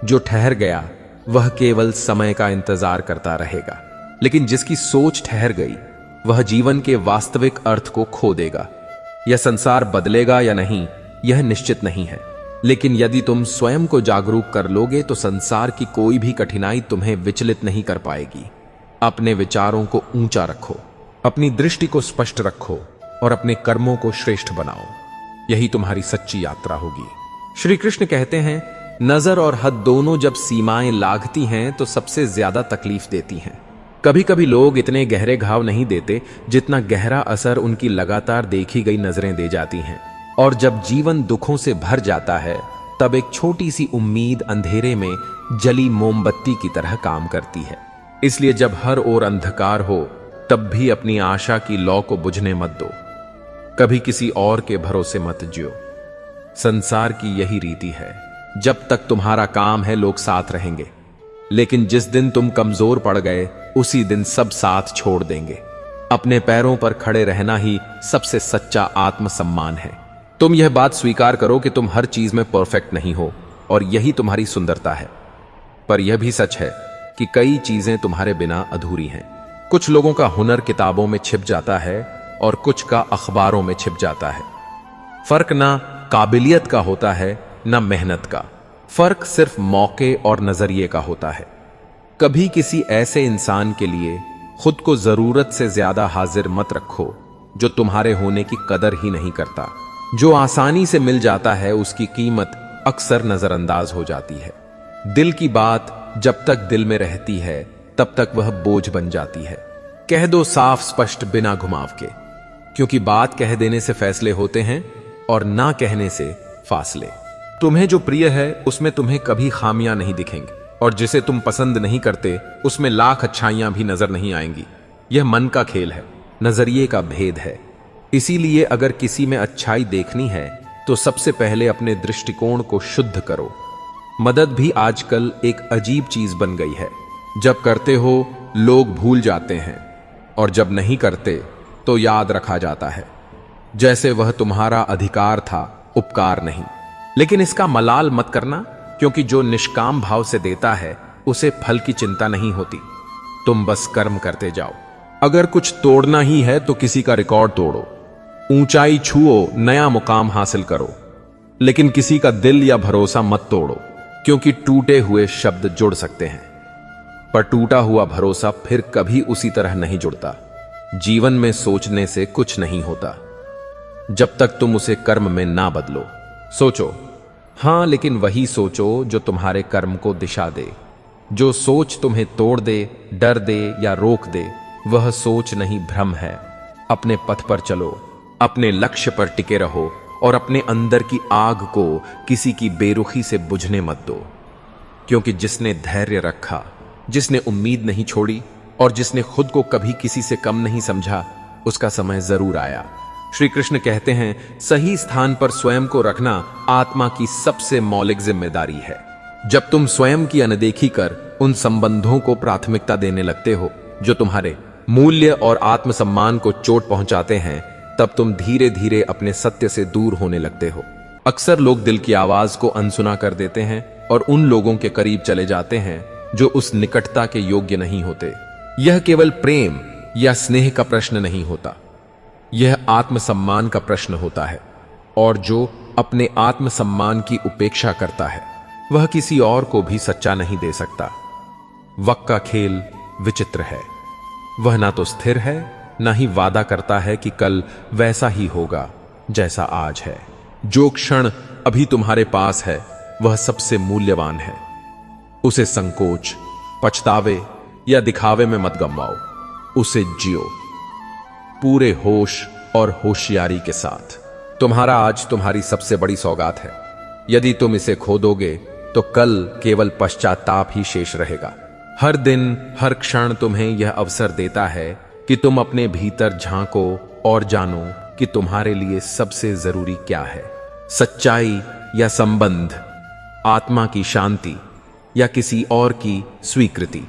जो ठहर गया वह केवल समय का इंतजार करता रहेगा, लेकिन जिसकी सोच ठहर गई वह जीवन के वास्तविक अर्थ को खो देगा। यह संसार बदलेगा या नहीं यह निश्चित नहीं है, लेकिन यदि तुम स्वयं को जागरूक कर लोगे तो संसार की कोई भी कठिनाई तुम्हें विचलित नहीं कर पाएगी। अपने विचारों को ऊंचा रखो, अपनी दृष्टि को स्पष्ट रखो और अपने कर्मों को श्रेष्ठ बनाओ। यही तुम्हारी सच्ची यात्रा होगी। श्री कृष्ण कहते हैं, नजर और हद दोनों जब सीमाएं लांघती हैं तो सबसे ज्यादा तकलीफ देती हैं। कभी कभी लोग इतने गहरे घाव नहीं देते जितना गहरा असर उनकी लगातार देखी गई नजरें दे जाती हैं। और जब जीवन दुखों से भर जाता है तब एक छोटी सी उम्मीद अंधेरे में जली मोमबत्ती की तरह काम करती है। इसलिए जब हर ओर अंधकार हो तब भी अपनी आशा की लौ को बुझने मत दो। कभी किसी और के भरोसे मत जियो। संसार की यही रीति है, जब तक तुम्हारा काम है लोग साथ रहेंगे, लेकिन जिस दिन तुम कमजोर पड़ गए उसी दिन सब साथ छोड़ देंगे। अपने पैरों पर खड़े रहना ही सबसे सच्चा आत्मसम्मान है। तुम यह बात स्वीकार करो कि तुम हर चीज में परफेक्ट नहीं हो, और यही तुम्हारी सुंदरता है। पर यह भी सच है कि कई चीजें तुम्हारे बिना अधूरी हैं। कुछ लोगों का हुनर किताबों में छिप जाता है और कुछ का अखबारों में छिप जाता है। फर्क ना काबिलियत का होता है ना मेहनत का, फर्क सिर्फ मौके और नजरिए का होता है। कभी किसी ऐसे इंसान के लिए खुद को जरूरत से ज्यादा हाजिर मत रखो जो तुम्हारे होने की कदर ही नहीं करता। जो आसानी से मिल जाता है उसकी कीमत अक्सर नजरअंदाज हो जाती है। दिल की बात जब तक दिल में रहती है तब तक वह बोझ बन जाती है। कह दो साफ स्पष्ट बिना घुमाव के, क्योंकि बात कह देने से फैसले होते हैं और ना कहने से फासले। तुम्हें जो प्रिय है उसमें तुम्हें कभी खामियां नहीं दिखेंगी, और जिसे तुम पसंद नहीं करते उसमें लाख अच्छाइयां भी नजर नहीं आएंगी। यह मन का खेल है, नजरिए का भेद है। इसीलिए अगर किसी में अच्छाई देखनी है तो सबसे पहले अपने दृष्टिकोण को शुद्ध करो। मदद भी आजकल एक अजीब चीज बन गई है। जब करते हो लोग भूल जाते हैं, और जब नहीं करते तो याद रखा जाता है, जैसे वह तुम्हारा अधिकार था, उपकार नहीं। लेकिन इसका मलाल मत करना, क्योंकि जो निष्काम भाव से देता है उसे फल की चिंता नहीं होती। तुम बस कर्म करते जाओ। अगर कुछ तोड़ना ही है तो किसी का रिकॉर्ड तोड़ो, ऊंचाई छुओ, नया मुकाम हासिल करो, लेकिन किसी का दिल या भरोसा मत तोड़ो, क्योंकि टूटे हुए शब्द जुड़ सकते हैं, पर टूटा हुआ भरोसा फिर कभी उसी तरह नहीं जुड़ता। जीवन में सोचने से कुछ नहीं होता जब तक तुम उसे कर्म में ना बदलो। सोचो, हां, लेकिन वही सोचो जो तुम्हारे कर्म को दिशा दे। जो सोच तुम्हें तोड़ दे, डर दे या रोक दे, वह सोच नहीं, भ्रम है। अपने पथ पर चलो, अपने लक्ष्य पर टिके रहो और अपने अंदर की आग को किसी की बेरुखी से बुझने मत दो, क्योंकि जिसने धैर्य रखा, जिसने उम्मीद नहीं छोड़ी और जिसने खुद को कभी किसी से कम नहीं समझा, उसका समय जरूर आया। श्री कृष्ण कहते हैं, सही स्थान पर स्वयं को रखना आत्मा की सबसे मौलिक जिम्मेदारी है। जब तुम स्वयं की अनदेखी कर उन संबंधों को प्राथमिकता देने लगते हो जो तुम्हारे मूल्य और आत्मसम्मान को चोट पहुंचाते हैं, तब तुम धीरे धीरे अपने सत्य से दूर होने लगते हो। अक्सर लोग दिल की आवाज को अनसुना कर देते हैं और उन लोगों के करीब चले जाते हैं जो उस निकटता के योग्य नहीं होते। यह केवल प्रेम या स्नेह का प्रश्न नहीं होता, यह आत्मसम्मान का प्रश्न होता है। और जो अपने आत्मसम्मान की उपेक्षा करता है वह किसी और को भी सच्चा नहीं दे सकता। वक्त का खेल विचित्र है, वह ना तो स्थिर है, ना ही वादा करता है कि कल वैसा ही होगा जैसा आज है। जो क्षण अभी तुम्हारे पास है वह सबसे मूल्यवान है। उसे संकोच, पछतावे या दिखावे में मत गंवाओ, उसे जियो पूरे होश और होशियारी के साथ। तुम्हारा आज तुम्हारी सबसे बड़ी सौगात है। यदि तुम इसे खो दोगे तो कल केवल पश्चाताप ही शेष रहेगा। हर दिन, हर क्षण तुम्हें यह अवसर देता है कि तुम अपने भीतर झांको और जानो कि तुम्हारे लिए सबसे जरूरी क्या है। सच्चाई या संबंध, आत्मा की शांति या किसी और की स्वीकृति।